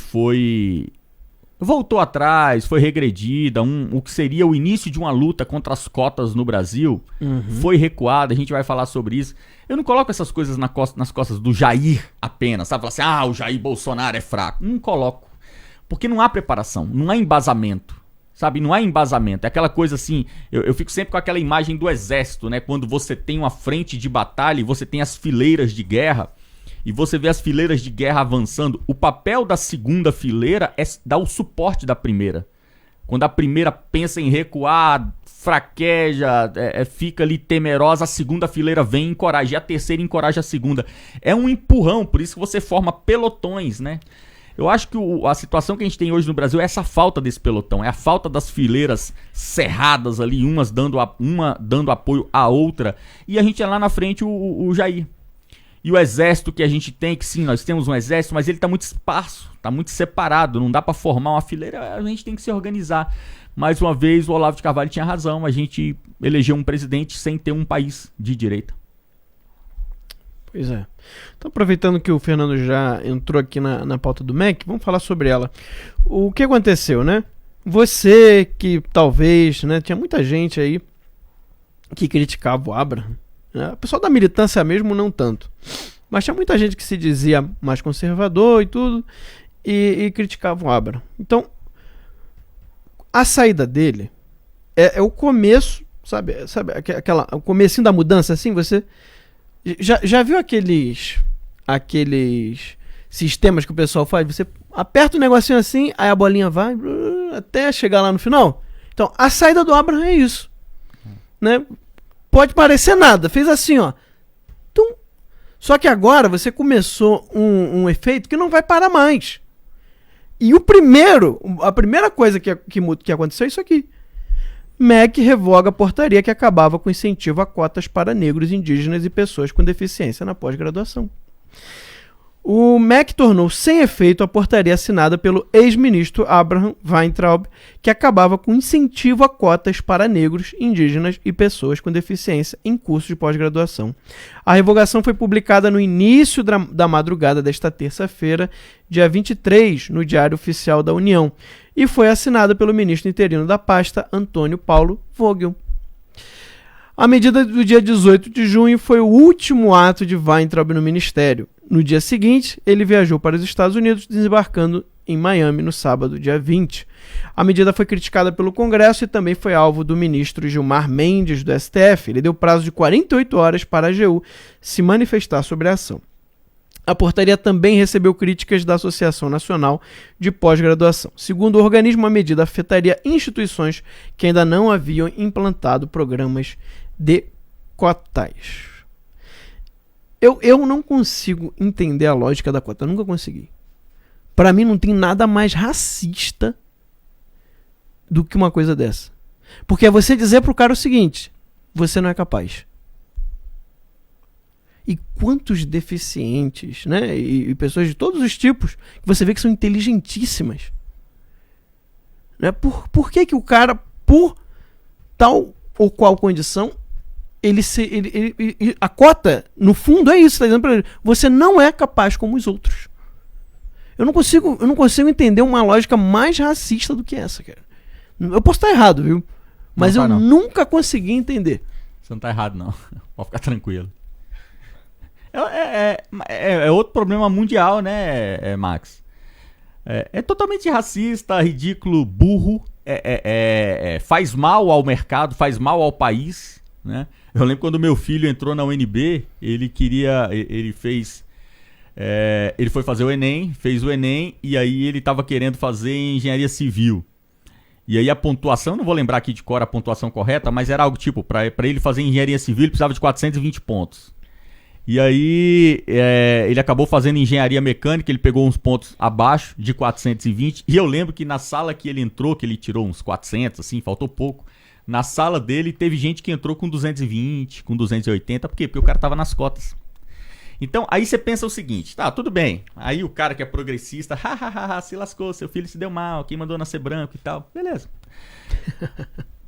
voltou atrás, foi regredida, o que seria o início de uma luta contra as cotas no Brasil, foi recuada, a gente vai falar sobre isso. Eu não coloco essas coisas nas costas do Jair apenas, sabe? Falar assim, o Jair Bolsonaro é fraco. Não coloco. Porque não há preparação, não há embasamento, sabe? Não há embasamento. É aquela coisa assim, eu fico sempre com aquela imagem do exército, né? Quando você tem uma frente de batalha e você tem as fileiras de guerra, e você vê as fileiras de guerra avançando, o papel da segunda fileira é dar o suporte da primeira. Quando a primeira pensa em recuar, fraqueja, fica ali temerosa, a segunda fileira vem e encoraja, e a terceira encoraja a segunda. É um empurrão, por isso que você forma pelotões, né? Eu acho que a situação que a gente tem hoje no Brasil é essa falta desse pelotão, é a falta das fileiras cerradas ali, uma dando apoio à outra, e a gente é lá na frente o Jair. E o exército que a gente tem, que sim, nós temos um exército, mas ele está muito esparso, está muito separado, não dá para formar uma fileira, a gente tem que se organizar. Mais uma vez, o Olavo de Carvalho tinha razão, a gente elegeu um presidente sem ter um país de direita. Pois é. Então, aproveitando que o Fernando já entrou aqui na pauta do MEC, vamos falar sobre ela. O que aconteceu, né? Você que talvez, né, tinha muita gente aí que criticava o Abraham, né? O pessoal da militância mesmo não tanto, mas tinha muita gente que se dizia mais conservador e tudo, e criticava o Abraham. Então, a saída dele é o começo, sabe o comecinho da mudança, assim, você... Já viu aqueles sistemas que o pessoal faz? Você aperta o negocinho assim, aí a bolinha vai até chegar lá no final. Então, a saída do Abraham é isso, né? Pode parecer nada, fez assim, ó. Tum. Só que agora você começou um efeito que não vai parar mais. E a primeira coisa que aconteceu é isso aqui. MEC revoga a portaria que acabava com incentivo a cotas para negros, indígenas e pessoas com deficiência na pós-graduação. O MEC tornou sem efeito a portaria assinada pelo ex-ministro Abraham Weintraub, que acabava com incentivo a cotas para negros, indígenas e pessoas com deficiência em cursos de pós-graduação. A revogação foi publicada no início da madrugada desta terça-feira, dia 23, no Diário Oficial da União, e foi assinada pelo ministro interino da pasta, Antônio Paulo Vogel. A medida do dia 18 de junho foi o último ato de Weintraub no ministério. No dia seguinte, ele viajou para os Estados Unidos, desembarcando em Miami no sábado, dia 20. A medida foi criticada pelo Congresso e também foi alvo do ministro Gilmar Mendes, do STF. Ele deu prazo de 48 horas para a AGU se manifestar sobre a ação. A portaria também recebeu críticas da Associação Nacional de Pós-Graduação. Segundo o organismo, a medida afetaria instituições que ainda não haviam implantado programas de cotas. Eu não consigo entender a lógica da cota, eu nunca consegui. Para mim não tem nada mais racista do que uma coisa dessa. Porque é você dizer pro cara o seguinte: você não é capaz. E quantos deficientes, né, e pessoas de todos os tipos, que você vê que são inteligentíssimas. Né? Por que o cara, por tal ou qual condição, a cota, no fundo, é isso, tá dizendo pra ele, você não é capaz como os outros. Eu não consigo entender uma lógica mais racista do que essa, cara. Eu posso estar errado, viu? Mas eu nunca consegui entender. Você não tá errado, não. Pode ficar tranquilo. É outro problema mundial, né, Max? É totalmente racista, ridículo, burro, faz mal ao mercado, faz mal ao país, né? Eu lembro quando meu filho entrou na UNB, ele foi fazer o Enem, fez o Enem, e aí ele estava querendo fazer engenharia civil. E aí a pontuação, não vou lembrar aqui de cor a pontuação correta, mas era algo tipo, para ele fazer engenharia civil, ele precisava de 420 pontos. E aí ele acabou fazendo engenharia mecânica, ele pegou uns pontos abaixo de 420. E eu lembro que na sala que ele entrou, que ele tirou uns 400, assim, faltou pouco. Na sala dele teve gente que entrou com 220, com 280. Por quê? Porque o cara tava nas cotas. Então, aí você pensa o seguinte, tá, tudo bem. Aí o cara que é progressista, se lascou, seu filho se deu mal, quem mandou nascer branco e tal. Beleza.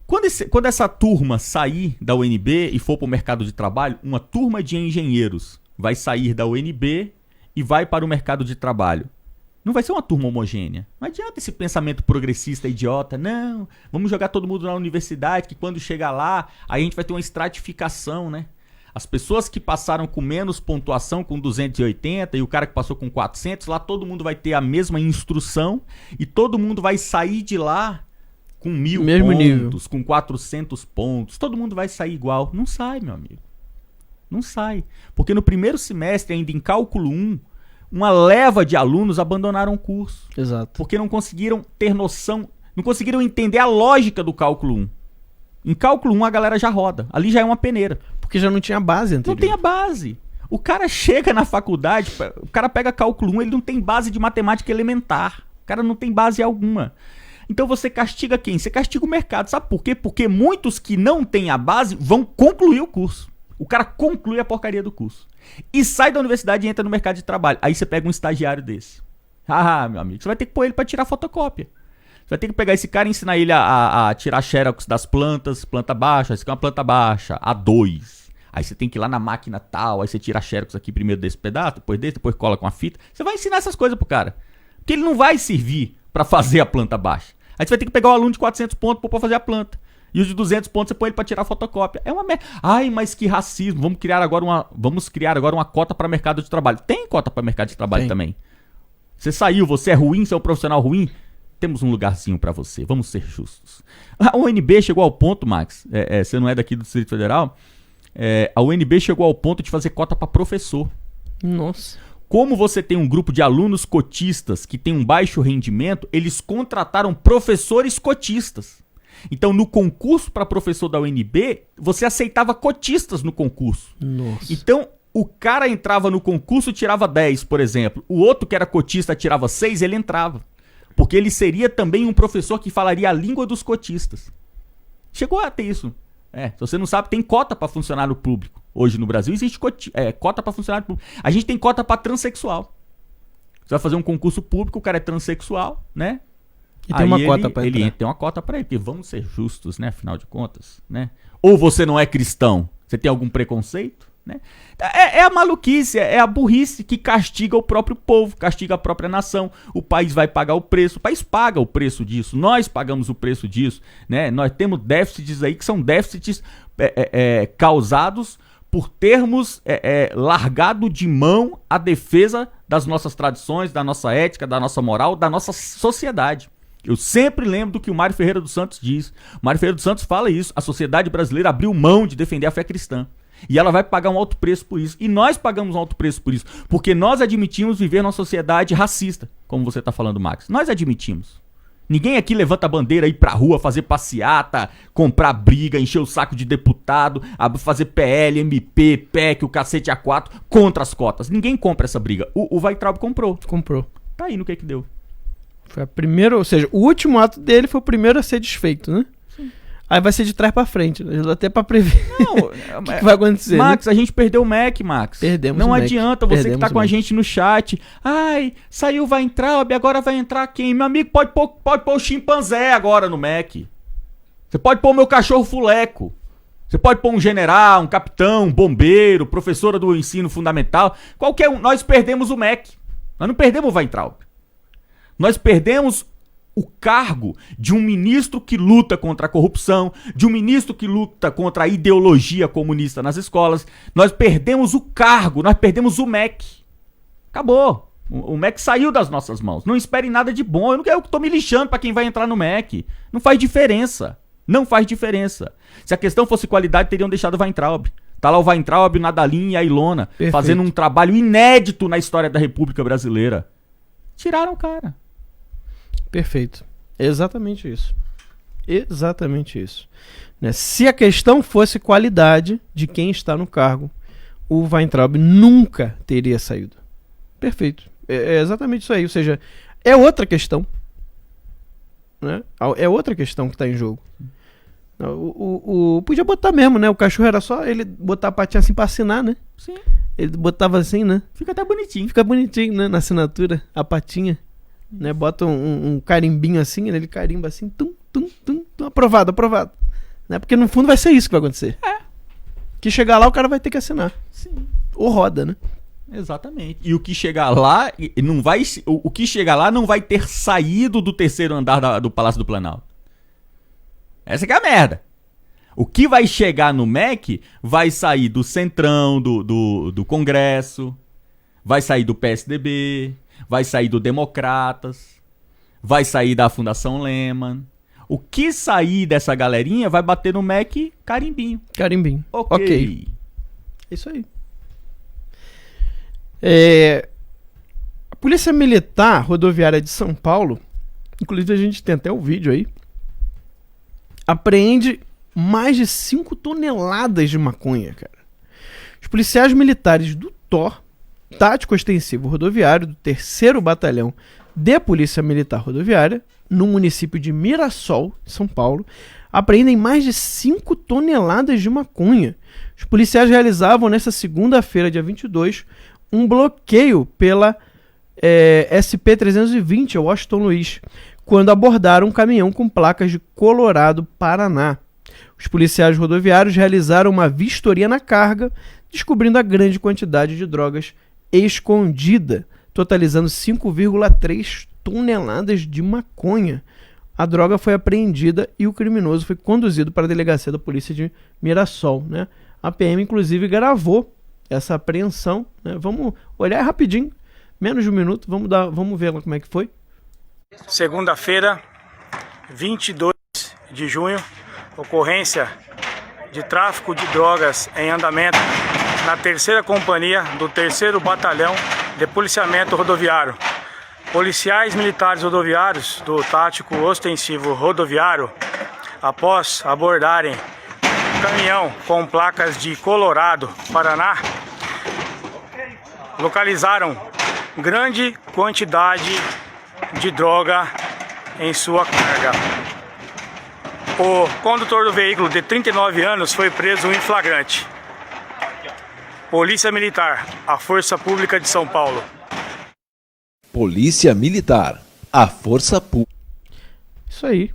Quando essa turma sair da UNB e for pro mercado de trabalho, uma turma de engenheiros vai sair da UNB e vai para o mercado de trabalho. Não vai ser uma turma homogênea. Não adianta esse pensamento progressista idiota. Não, vamos jogar todo mundo na universidade, que quando chegar lá, aí a gente vai ter uma estratificação, né? As pessoas que passaram com menos pontuação, com 280, e o cara que passou com 400, lá todo mundo vai ter a mesma instrução e todo mundo vai sair de lá com 1000 pontos, nível. Com 400 pontos. Todo mundo vai sair igual. Não sai, meu amigo. Não sai. Porque no primeiro semestre, ainda em cálculo 1, uma leva de alunos abandonaram o curso. Exato. Porque não conseguiram ter noção, não conseguiram entender a lógica do cálculo 1. Em cálculo 1 a galera já roda. Ali já é uma peneira. Porque já não tinha base anterior. Não tem a base. O cara chega na faculdade, o cara pega cálculo 1, ele não tem base de matemática elementar. O cara não tem base alguma. Então você castiga quem? Você castiga o mercado. Sabe por quê? Porque muitos que não têm a base vão concluir o curso. O cara conclui a porcaria do curso. E sai da universidade e entra no mercado de trabalho. Aí você pega um estagiário desse. Meu amigo, você vai ter que pôr ele para tirar fotocópia. Você vai ter que pegar esse cara e ensinar ele a tirar xerox das plantas, planta baixa. Isso aqui é uma planta baixa, A2. Aí você tem que ir lá na máquina tal, aí você tira a xerox aqui primeiro desse pedaço, depois desse, depois cola com a fita. Você vai ensinar essas coisas pro cara. Porque ele não vai servir para fazer a planta baixa. Aí você vai ter que pegar o aluno de 400 pontos para fazer a planta. E os de 200 pontos você põe ele pra tirar a fotocópia. É uma merda. Ai, mas que racismo. Vamos criar agora uma cota para mercado de trabalho. Tem cota para mercado de trabalho também. Você saiu, você é ruim, você é um profissional ruim. Temos um lugarzinho pra você. Vamos ser justos. A UNB chegou ao ponto, Max. Você não é daqui do Distrito Federal. A UNB chegou ao ponto de fazer cota pra professor. Nossa. Como você tem um grupo de alunos cotistas que tem um baixo rendimento, eles contrataram professores cotistas. Então, no concurso para professor da UNB, você aceitava cotistas no concurso. Nossa. Então, o cara entrava no concurso e tirava 10, por exemplo. O outro que era cotista tirava 6, ele entrava. Porque ele seria também um professor que falaria a língua dos cotistas. Chegou a ter isso. Se você não sabe, tem cota para funcionário público. Hoje no Brasil existe cota para funcionário público. A gente tem cota para transexual. Você vai fazer um concurso público, o cara é transexual, né? E tem uma cota pra entrar. Ele tem uma cota pra ele, porque vamos ser justos, né? Afinal de contas, né? Ou você não é cristão, você tem algum preconceito, né? É a maluquice, é a burrice que castiga o próprio povo, castiga a própria nação. O país vai pagar o preço, o país paga o preço disso, nós pagamos o preço disso, né? Nós temos déficits aí que são déficits causados por termos largado de mão a defesa das nossas tradições, da nossa ética, da nossa moral, da nossa sociedade. Eu sempre lembro do que o Mário Ferreira dos Santos diz. O Mário Ferreira dos Santos fala isso. A sociedade brasileira abriu mão de defender a fé cristã. E ela vai pagar um alto preço por isso. E nós pagamos um alto preço por isso. Porque nós admitimos viver numa sociedade racista. Como você está falando, Max. Nós admitimos. Ninguém aqui levanta a bandeira, ir pra rua, fazer passeata, comprar briga, encher o saco de deputado, fazer PL, MP, PEC, o cacete A4 contra as cotas. Ninguém compra essa briga. O Weintraub comprou. Tá aí no que deu. Foi a primeira, ou seja, o último ato dele foi o primeiro a ser desfeito, né? Sim. Aí vai ser de trás pra frente, né? Até pra prever o que vai acontecer. Max, né? A gente perdeu o Mac, Max. Perdemos Não o Mac. adianta você que tá com a gente no chat. Ai, saiu o Weintraub, agora vai entrar quem? Meu amigo, pode pôr o chimpanzé agora no Mac. Você pode pôr o meu cachorro fuleco. Você pode pôr um general, um capitão, um bombeiro, professora do ensino fundamental. Qualquer um. Nós perdemos o Mac. Nós não perdemos o Weintraub. Nós perdemos o cargo de um ministro que luta contra a corrupção, de um ministro que luta contra a ideologia comunista nas escolas. Nós perdemos o cargo, nós perdemos o MEC. Acabou. O MEC saiu das nossas mãos. Não esperem nada de bom. Eu tô me lixando pra quem vai entrar no MEC. Não faz diferença. Não faz diferença. Se a questão fosse qualidade, teriam deixado o Weintraub. Tá lá o Weintraub, o Nadalim e a Ilona, perfeito, fazendo um trabalho inédito na história da República Brasileira. Tiraram o cara. Perfeito. Exatamente isso. Exatamente isso. Né? Se a questão fosse qualidade de quem está no cargo, o Weintraub nunca teria saído. Perfeito. É exatamente isso aí. Ou seja, é outra questão. Né? É outra questão que está em jogo. Podia botar mesmo, né? O cachorro era só ele botar a patinha assim para assinar, né? Sim. Ele botava assim, né? Fica até bonitinho. Fica bonitinho, né? Na assinatura, a patinha. Né? Bota um carimbinho assim, né? Ele carimba assim, tum, tum, tum, tum, aprovado. Né? Porque no fundo vai ser isso que vai acontecer. Que chegar lá o cara vai ter que assinar. Sim. Ou roda, né? Exatamente. E o que chegar lá não vai, o que chegar lá não vai ter saído do terceiro andar do Palácio do Planalto. Essa que é a merda. O que vai chegar no MEC vai sair do Centrão, do Congresso, vai sair do PSDB, vai sair do Democratas, vai sair da Fundação Lehman. O que sair dessa galerinha vai bater no MEC carimbinho. Carimbinho. Ok. É isso aí. A Polícia Militar Rodoviária de São Paulo, inclusive a gente tem até o vídeo aí, apreende mais de 5 toneladas de maconha, cara. Os policiais militares do TOR, Tático Ostensivo Rodoviário, do 3º Batalhão de Polícia Militar Rodoviária, no município de Mirassol, São Paulo, apreendem mais de 5 toneladas de maconha. Os policiais realizavam nesta segunda-feira, dia 22, um bloqueio pela SP-320, Washington Luiz, quando abordaram um caminhão com placas de Colorado, Paraná. Os policiais rodoviários realizaram uma vistoria na carga, descobrindo a grande quantidade de drogas escondida, totalizando 5,3 toneladas de maconha. A droga foi apreendida e o criminoso foi conduzido para a delegacia da polícia de Mirassol, né? A PM, inclusive, gravou essa apreensão, né? Vamos olhar rapidinho, menos de um minuto, vamos ver lá como é que foi. Segunda-feira, 22 de junho, ocorrência de tráfico de drogas em andamento na 3ª Companhia do 3º Batalhão de Policiamento Rodoviário. Policiais militares rodoviários do Tático Ostensivo Rodoviário, após abordarem um caminhão com placas de Colorado, Paraná, localizaram grande quantidade de droga em sua carga. O condutor do veículo, de 39 anos, foi preso em flagrante. Polícia Militar, a Força Pública de São Paulo. Polícia Militar, a Força Pública. Isso aí.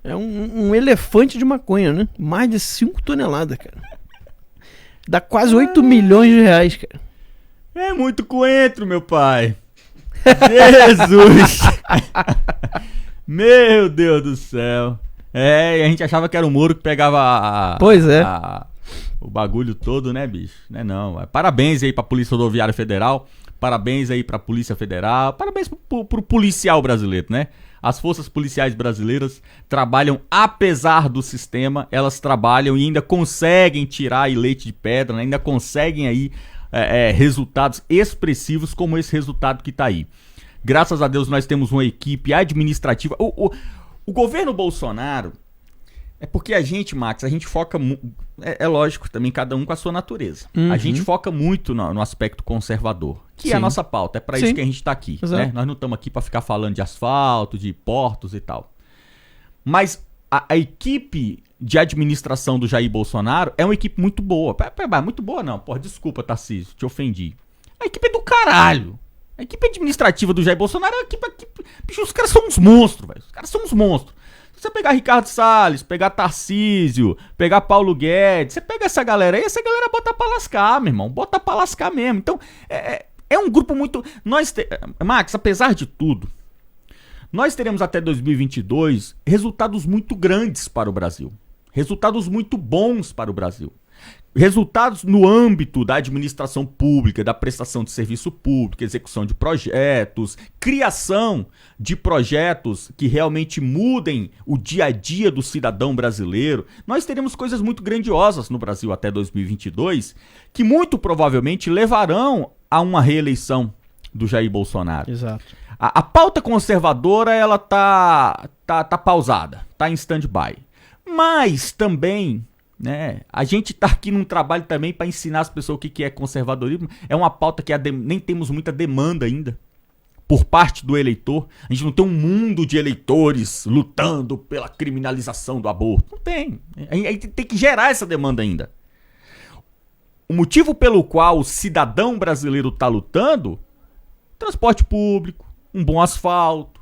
É um elefante de maconha, né? Mais de 5 toneladas, cara. Dá quase 8 milhões de reais, cara. É muito coentro, meu pai. Jesus! Meu Deus do céu. E a gente achava que era o Moro que pegava pois é. O bagulho todo, né, bicho? Não. Parabéns aí pra Polícia Rodoviária Federal. Parabéns aí pra Polícia Federal. Parabéns pro policial brasileiro, né? As forças policiais brasileiras trabalham apesar do sistema. Elas trabalham e ainda conseguem tirar aí leite de pedra, né? Ainda conseguem aí resultados expressivos como esse resultado que tá aí. Graças a Deus nós temos uma equipe administrativa. O governo Bolsonaro, é porque a gente, Max, a gente foca... É lógico, também cada um com a sua natureza. Uhum. A gente foca muito no aspecto conservador, que Sim. é a nossa pauta. É pra Sim. isso que a gente tá aqui. Né? Nós não estamos aqui pra ficar falando de asfalto, de portos e tal. Mas a equipe de administração do Jair Bolsonaro é uma equipe muito boa. Muito boa não, porra, desculpa, Tarcísio, te ofendi. A equipe é do caralho. A equipe administrativa do Jair Bolsonaro é uma equipe... Bicho, os caras são uns monstros, velho. Os caras são uns monstros. Se você pegar Ricardo Salles, pegar Tarcísio, pegar Paulo Guedes, você pega essa galera aí, essa galera bota pra lascar, meu irmão. Bota pra lascar mesmo. Então, é um grupo muito... Max, apesar de tudo, nós teremos até 2022 resultados muito grandes para o Brasil. Resultados muito bons para o Brasil. Resultados no âmbito da administração pública, da prestação de serviço público, execução de projetos, criação de projetos que realmente mudem o dia a dia do cidadão brasileiro. Nós teremos coisas muito grandiosas no Brasil até 2022 que muito provavelmente levarão a uma reeleição do Jair Bolsonaro. Exato. A pauta conservadora, ela tá pausada, tá em stand-by. Mas também... né? A gente tá aqui num trabalho também para ensinar as pessoas o que é conservadorismo. É uma pauta que nem temos muita demanda ainda por parte do eleitor. A gente não tem um mundo de eleitores lutando pela criminalização do aborto. Não tem. A gente tem que gerar essa demanda ainda. o motivo pelo qual o cidadão brasileiro está lutando, transporte público, um bom asfalto,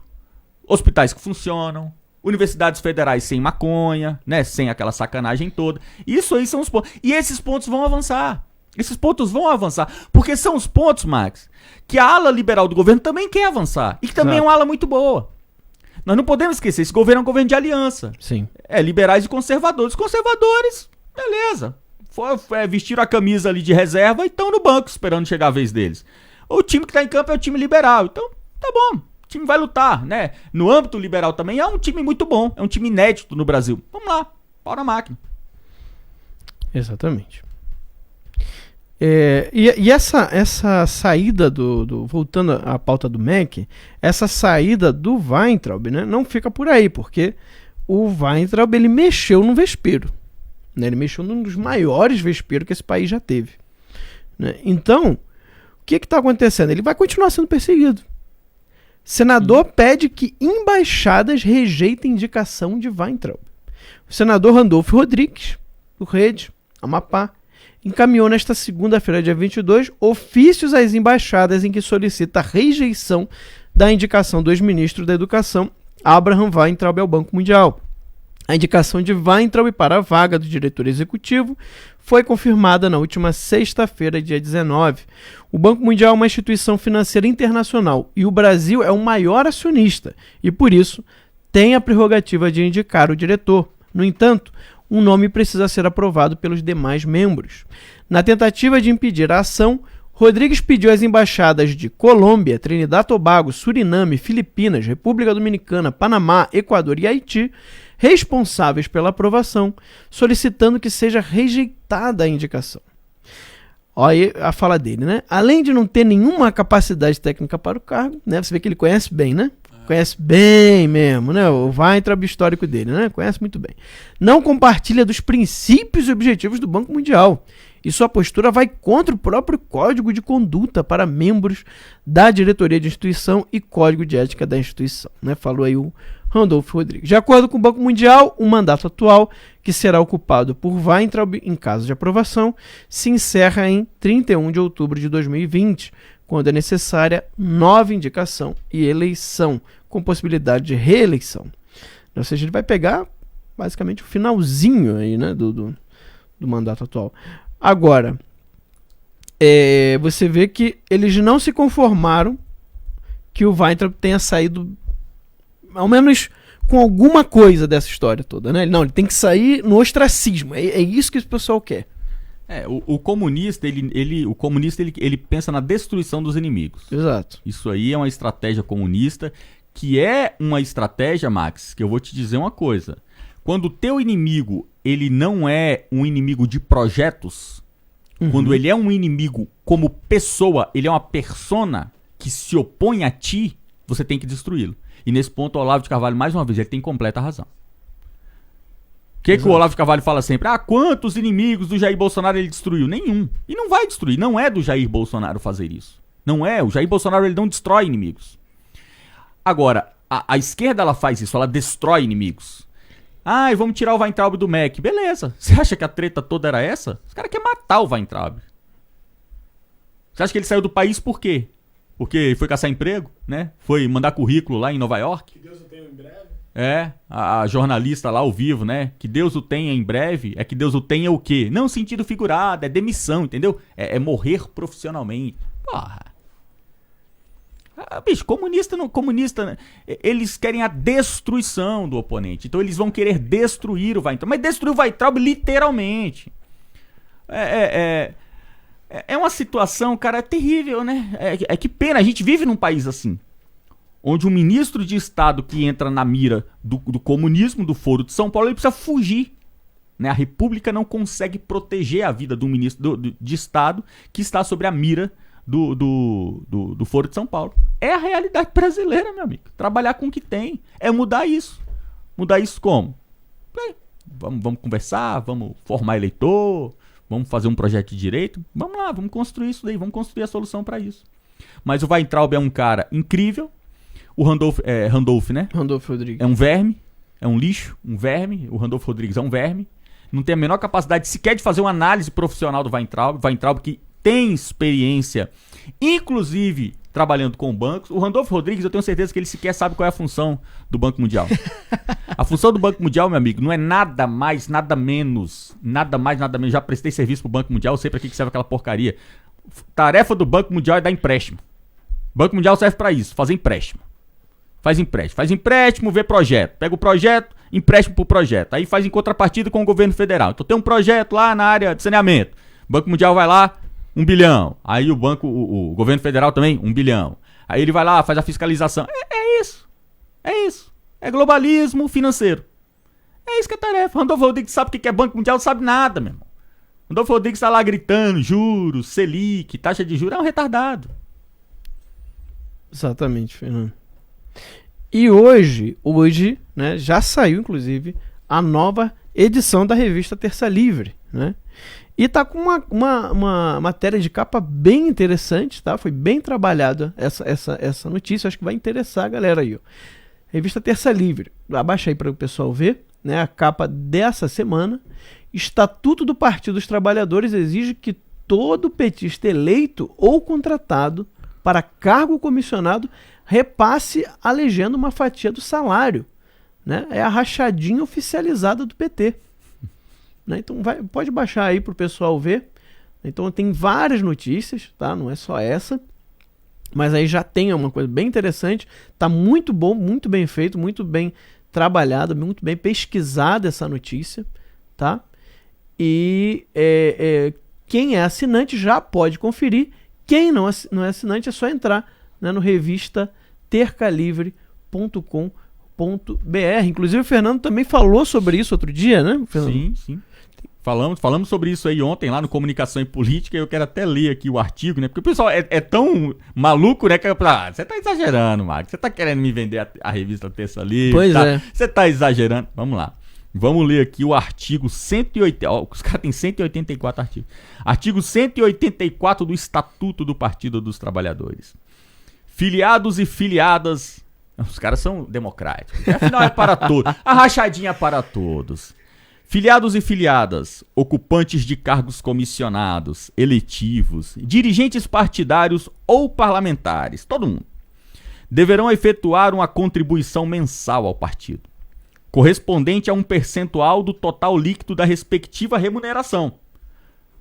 hospitais que funcionam, universidades federais sem maconha, né, sem aquela sacanagem toda. Isso aí são os pontos. E esses pontos vão avançar. Esses pontos vão avançar. Porque são os pontos, Max, que a ala liberal do governo também quer avançar. E que também é uma ala muito boa. Nós não podemos esquecer, esse governo é um governo de aliança. Sim. É, liberais e conservadores. Conservadores, beleza. Vestiram a camisa ali de reserva e estão no banco esperando chegar a vez deles. O time que está em campo é o time liberal. Então, tá bom. O time vai lutar, né? No âmbito liberal também é um time muito bom. É um time inédito no Brasil. Vamos lá. Pau na máquina. Exatamente. E essa saída voltando à pauta do MEC, essa saída do Weintraub, né, não fica por aí, porque o Weintraub ele mexeu no vespeiro, né, ele mexeu num dos maiores vesperos que esse país já teve, né? Então, o que está acontecendo? Ele vai continuar sendo perseguido. Senador pede que embaixadas rejeitem indicação de Weintraub. O senador Randolfo Rodrigues, do Rede, Amapá, encaminhou nesta segunda-feira, dia 22, ofícios às embaixadas em que solicita a rejeição da indicação do ex-ministro da Educação, Abraham Weintraub, ao Banco Mundial. A indicação de Weintraub para a vaga do diretor executivo foi confirmada na última sexta-feira, dia 19. O Banco Mundial é uma instituição financeira internacional e o Brasil é o maior acionista e, por isso, tem a prerrogativa de indicar o diretor. No entanto, um nome precisa ser aprovado pelos demais membros. Na tentativa de impedir a ação, Rodrigues pediu às embaixadas de Colômbia, Trinidad e Tobago, Suriname, Filipinas, República Dominicana, Panamá, Equador e Haiti, responsáveis pela aprovação, solicitando que seja rejeitada a indicação. Olha aí a fala dele, né? Além de não ter nenhuma capacidade técnica para o cargo, né? Você vê que ele conhece bem, né? Conhece bem mesmo, né? O Weintraub histórico dele, né? Conhece muito bem. Não compartilha dos princípios e objetivos do Banco Mundial. E sua postura vai contra o próprio Código de Conduta para membros da diretoria de instituição e Código de Ética da instituição, né? Falou aí o Randolfo Rodrigues. De acordo com o Banco Mundial, o mandato atual, que será ocupado por Weintraub em caso de aprovação, se encerra em 31 de outubro de 2020, quando é necessária nova indicação e eleição, com possibilidade de reeleição. Ou seja, ele vai pegar basicamente o finalzinho aí, né, do mandato atual. Agora, você vê que eles não se conformaram que o Weintraub tenha saído, ao menos com alguma coisa dessa história toda, né? Não, ele tem que sair no ostracismo. É isso que o pessoal quer. O comunista, ele pensa na destruição dos inimigos. Exato. Isso aí é uma estratégia comunista, que é uma estratégia, Max, que eu vou te dizer uma coisa. Quando o teu inimigo, ele não é um inimigo de projetos, quando ele é um inimigo como pessoa, ele é uma persona que se opõe a ti, você tem que destruí-lo. E nesse ponto, o Olavo de Carvalho, mais uma vez, ele tem completa razão. O que o Olavo de Carvalho fala sempre? Quantos inimigos do Jair Bolsonaro ele destruiu? Nenhum. E não vai destruir. Não é do Jair Bolsonaro fazer isso. Não é. O Jair Bolsonaro ele não destrói inimigos. Agora, a esquerda ela faz isso. Ela destrói inimigos. Vamos tirar o Weintraub do MEC. Beleza. Você acha que a treta toda era essa? Os caras querem matar o Weintraub. Você acha que ele saiu do país por quê? Porque foi caçar emprego, né? Foi mandar currículo lá em Nova York. Que Deus o tenha em breve. A jornalista lá ao vivo, né? Que Deus o tenha em breve. É que Deus o tenha o quê? Não sentido figurado, é demissão, entendeu? É morrer profissionalmente. Porra. Bicho, comunista, né? Eles querem a destruição do oponente. Então eles vão querer destruir o Weintraub. Mas destruir o Weintraub literalmente. É uma situação, cara, terrível, né? Que pena, a gente vive num país assim. Onde um ministro de Estado que entra na mira do comunismo, do Foro de São Paulo, ele precisa fugir. Né? A República não consegue proteger a vida do ministro de Estado que está sobre a mira do Foro de São Paulo. É a realidade brasileira, meu amigo. Trabalhar com o que tem. É mudar isso. Mudar isso como? Vamos conversar, vamos formar eleitor, vamos fazer um projeto de direito. Vamos lá, vamos construir isso daí, vamos construir a solução para isso. Mas o Weintraub é um cara incrível. O Randolph, né? Randolfo Rodrigues. É um verme, é um lixo, um verme. O Randolfo Rodrigues é um verme. não tem a menor capacidade sequer de fazer uma análise profissional do Weintraub, que tem experiência, inclusive trabalhando com bancos. O Randolfo Rodrigues, eu tenho certeza que ele sequer sabe qual é a função do Banco Mundial. A função do Banco Mundial, meu amigo, não é nada mais, nada menos. Já prestei serviço pro Banco Mundial, eu sei pra que serve aquela porcaria. Tarefa do Banco Mundial é dar empréstimo. O Banco Mundial serve pra isso, fazer empréstimo. Faz empréstimo, vê projeto. Pega o projeto, empréstimo pro projeto. Aí faz em contrapartida com o governo federal. Então tem um projeto lá na área de saneamento. O Banco Mundial vai lá, 1 bilhão. Aí o governo federal também, 1 bilhão. Aí ele vai lá, faz a fiscalização. É isso. É globalismo financeiro. É isso que é a tarefa. Randolfo Rodrigues sabe o que é Banco Mundial, não sabe nada, meu irmão. Randolfo Rodrigues tá lá gritando, juros, Selic, taxa de juros. É um retardado. Exatamente, Fernando. E hoje, né, já saiu, inclusive, a nova edição da revista Terça Livre, né? E tá com uma matéria de capa bem interessante, tá? Foi bem trabalhada essa notícia, acho que vai interessar a galera aí, ó. Revista Terça Livre, abaixa aí para o pessoal ver, né? A capa dessa semana. Estatuto do Partido dos Trabalhadores exige que todo petista eleito ou contratado para cargo comissionado repasse a legenda uma fatia do salário, né? É a rachadinha oficializada do PT. Né? Então pode baixar aí para o pessoal ver. Então tem várias notícias, tá? Não é só essa. Mas aí já tem uma coisa bem interessante. Tá muito bom, muito bem feito, muito bem trabalhado, muito bem pesquisada essa notícia, tá? E quem é assinante já pode conferir. Quem não é assinante é só entrar, né, no revista tercalivre.com.br. Inclusive o Fernando também falou sobre isso outro dia, né, Fernando? Sim. Falamos sobre isso aí ontem lá no Comunicação e Política. Eu quero até ler aqui o artigo, né? Porque o pessoal é tão maluco, né? Que você tá exagerando, Marcos. Você tá querendo me vender a revista Terça Livre. Pois é. Você tá exagerando. Vamos lá. Vamos ler aqui o artigo 180. Ó, os caras têm 184 artigos. Artigo 184 do Estatuto do Partido dos Trabalhadores. Filiados e filiadas. Os caras são democráticos. Afinal, é para todos. A rachadinha é para todos. Filiados e filiadas, ocupantes de cargos comissionados, eletivos, dirigentes partidários ou parlamentares, todo mundo, deverão efetuar uma contribuição mensal ao partido, correspondente a um percentual do total líquido da respectiva remuneração,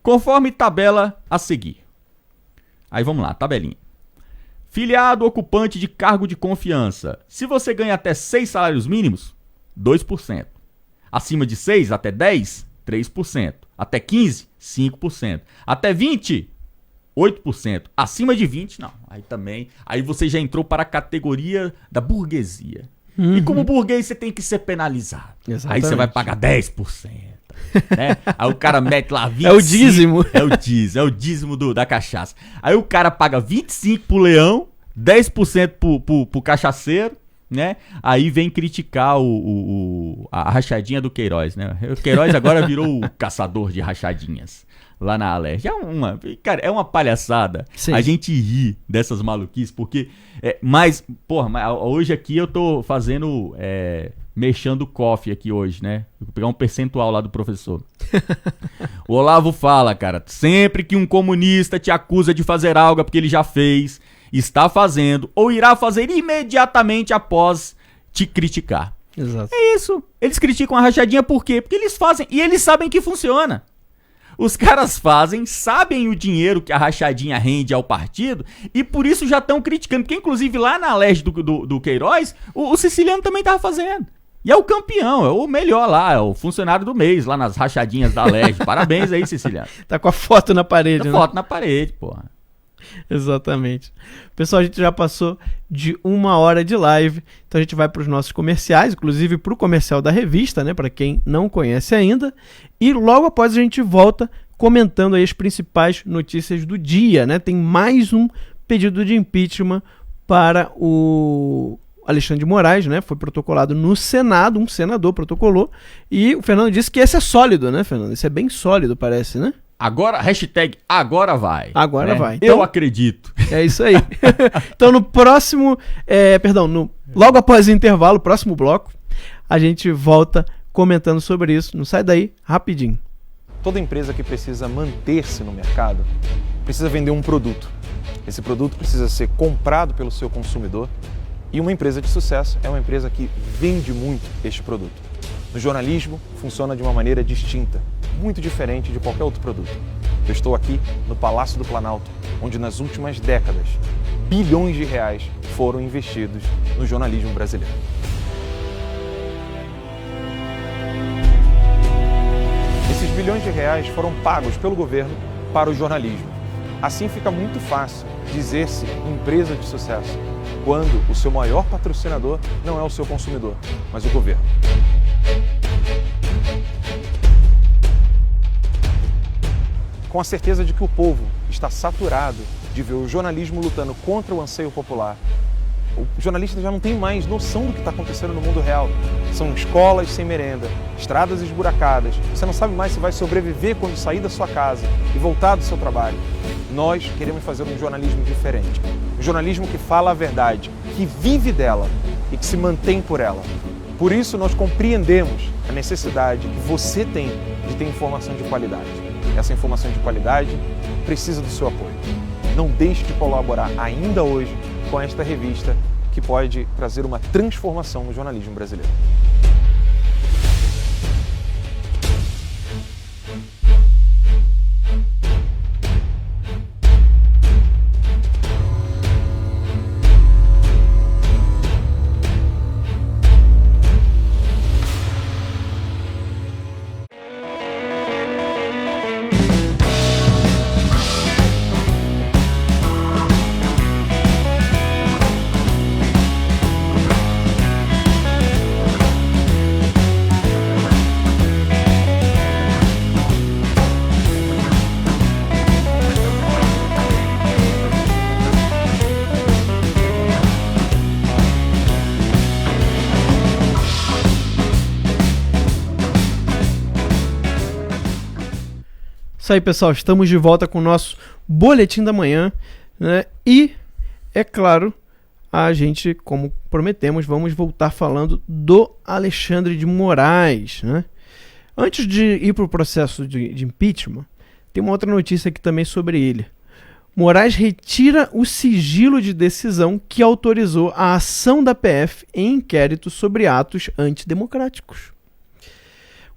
conforme tabela a seguir. Aí vamos lá, tabelinha. Filiado ocupante de cargo de confiança. Se você ganha até 6 salários mínimos, 2%. Acima de 6 até 10, 3%. Até 15, 5%. Até 20, 8%. Acima de 20, não. Aí você já entrou para a categoria da burguesia. E como burguês você tem que ser penalizado. Exatamente. Aí você vai pagar 10%. Né? Aí o cara mete lá 25%. É o dízimo. É o dízimo da cachaça. Aí o cara paga 25% pro leão, 10% pro cachaceiro, né? Aí vem criticar a rachadinha do Queiroz, né? O Queiroz agora virou o caçador de rachadinhas lá na Alerj. É uma palhaçada. Sim. A gente ri dessas maluquices, porque mas hoje aqui eu tô fazendo mexendo coffee aqui hoje, né? Vou pegar um percentual lá do professor. O Olavo fala, cara, sempre que um comunista te acusa de fazer algo porque ele já fez, está fazendo ou irá fazer imediatamente após te criticar. Exato. É isso. Eles criticam a rachadinha por quê? Porque eles fazem e eles sabem que funciona. Os caras fazem, sabem o dinheiro que a rachadinha rende ao partido e por isso já estão criticando. Porque inclusive lá na Alerj do Queiroz, o siciliano também estava fazendo. E é o campeão, é o melhor lá, é o funcionário do mês lá nas rachadinhas da Alerj. Parabéns aí, siciliano. Tá com a foto na parede, né? Foto na parede, porra. Exatamente. Pessoal, a gente já passou de 1 hora de live, então a gente vai para os nossos comerciais, inclusive para o comercial da revista, né, para quem não conhece ainda, e logo após a gente volta comentando aí as principais notícias do dia, né? Tem mais um pedido de impeachment para o Alexandre de Moraes, né? Foi protocolado no Senado, um senador protocolou, e o Fernando disse que esse é sólido, né, Fernando? Esse é bem sólido, parece, né? Agora, hashtag agora vai. Agora vai. Então, eu acredito. É isso aí. Então no próximo, logo após o intervalo, próximo bloco, a gente volta comentando sobre isso. Não sai daí, rapidinho. Toda empresa que precisa manter-se no mercado precisa vender um produto. Esse produto precisa ser comprado pelo seu consumidor e uma empresa de sucesso é uma empresa que vende muito este produto. No jornalismo, funciona de uma maneira distinta, muito diferente de qualquer outro produto. Eu estou aqui no Palácio do Planalto, onde nas últimas décadas, bilhões de reais foram investidos no jornalismo brasileiro. Esses bilhões de reais foram pagos pelo governo para o jornalismo. Assim fica muito fácil dizer-se empresa de sucesso, quando o seu maior patrocinador não é o seu consumidor, mas o governo. Com a certeza de que o povo está saturado de ver o jornalismo lutando contra o anseio popular, o jornalista já não tem mais noção do que está acontecendo no mundo real. São escolas sem merenda, estradas esburacadas, você não sabe mais se vai sobreviver quando sair da sua casa e voltar do seu trabalho. Nós queremos fazer um jornalismo diferente, um jornalismo que fala a verdade, que vive dela e que se mantém por ela. Por isso nós compreendemos a necessidade que você tem de ter informação de qualidade. Essa informação de qualidade precisa do seu apoio. Não deixe de colaborar ainda hoje com esta revista que pode trazer uma transformação no jornalismo brasileiro. Isso aí, pessoal, estamos de volta com o nosso Boletim da Manhã, né? E, é claro, a gente, como prometemos, vamos voltar falando do Alexandre de Moraes, né? Antes de ir para o processo de impeachment, tem uma outra notícia aqui também sobre ele. Moraes retira o sigilo de decisão que autorizou a ação da PF em inquérito sobre atos antidemocráticos.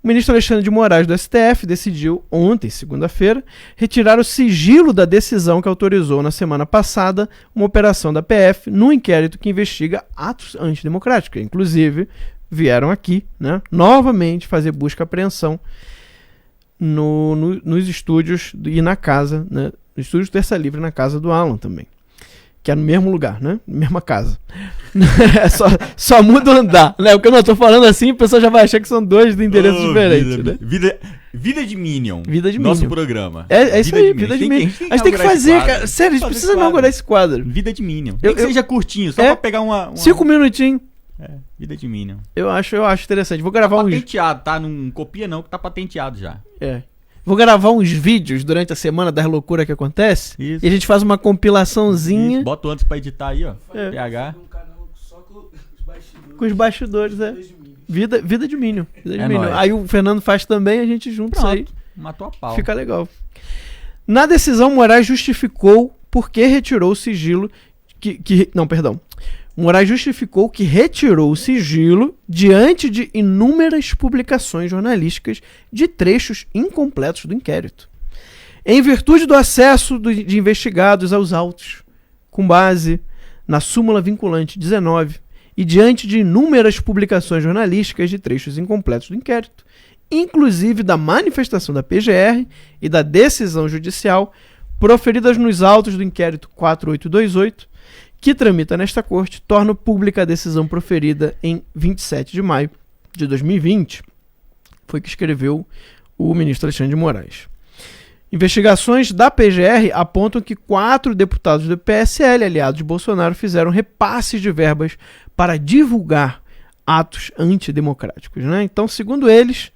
O ministro Alexandre de Moraes do STF decidiu ontem, segunda-feira, retirar o sigilo da decisão que autorizou na semana passada uma operação da PF no inquérito que investiga atos antidemocráticos. Inclusive, vieram aqui, né, novamente fazer busca e apreensão nos estúdios e na casa, né, no estúdio Terça Livre, na casa do Alan também. Que é no mesmo lugar, né? Mesma casa. só muda o andar, né? O que eu não tô falando assim, o pessoal já vai achar que são dois endereços diferentes, né? Vida de Minion. Vida de Nosso Minion. Programa. É isso aí, Vida de Minion. A gente tem que fazer, cara. Sério, a gente precisa inaugurar esse quadro. Vida de Minion. Nem que seja curtinho, só pra pegar uma... 5 minutinhos. Vida de Minion. Eu acho interessante. Vou gravar tá patenteado, tá? Não copia não, que tá patenteado já. Vou gravar uns vídeos durante a semana das loucuras que acontece. Isso. E a gente faz uma compilaçãozinha. Isso. Bota antes pra editar aí, ó. PH. Com os bastidores, Vida de Minion. Aí o Fernando faz também, a gente junta isso aí. Matou a pau. Fica legal. Na decisão, Moraes justificou por que retirou o sigilo. Moraes justificou que retirou o sigilo diante de inúmeras publicações jornalísticas de trechos incompletos do inquérito. Em virtude do acesso de investigados aos autos, com base na súmula vinculante 19, e diante de inúmeras publicações jornalísticas de trechos incompletos do inquérito, inclusive da manifestação da PGR e da decisão judicial proferidas nos autos do inquérito 4828, que tramita nesta corte, torna pública a decisão proferida em 27 de maio de 2020. Foi que escreveu o ministro Alexandre de Moraes. Investigações da PGR apontam que 4 deputados do PSL, aliados de Bolsonaro, fizeram repasses de verbas para divulgar atos antidemocráticos, né? Então, segundo eles,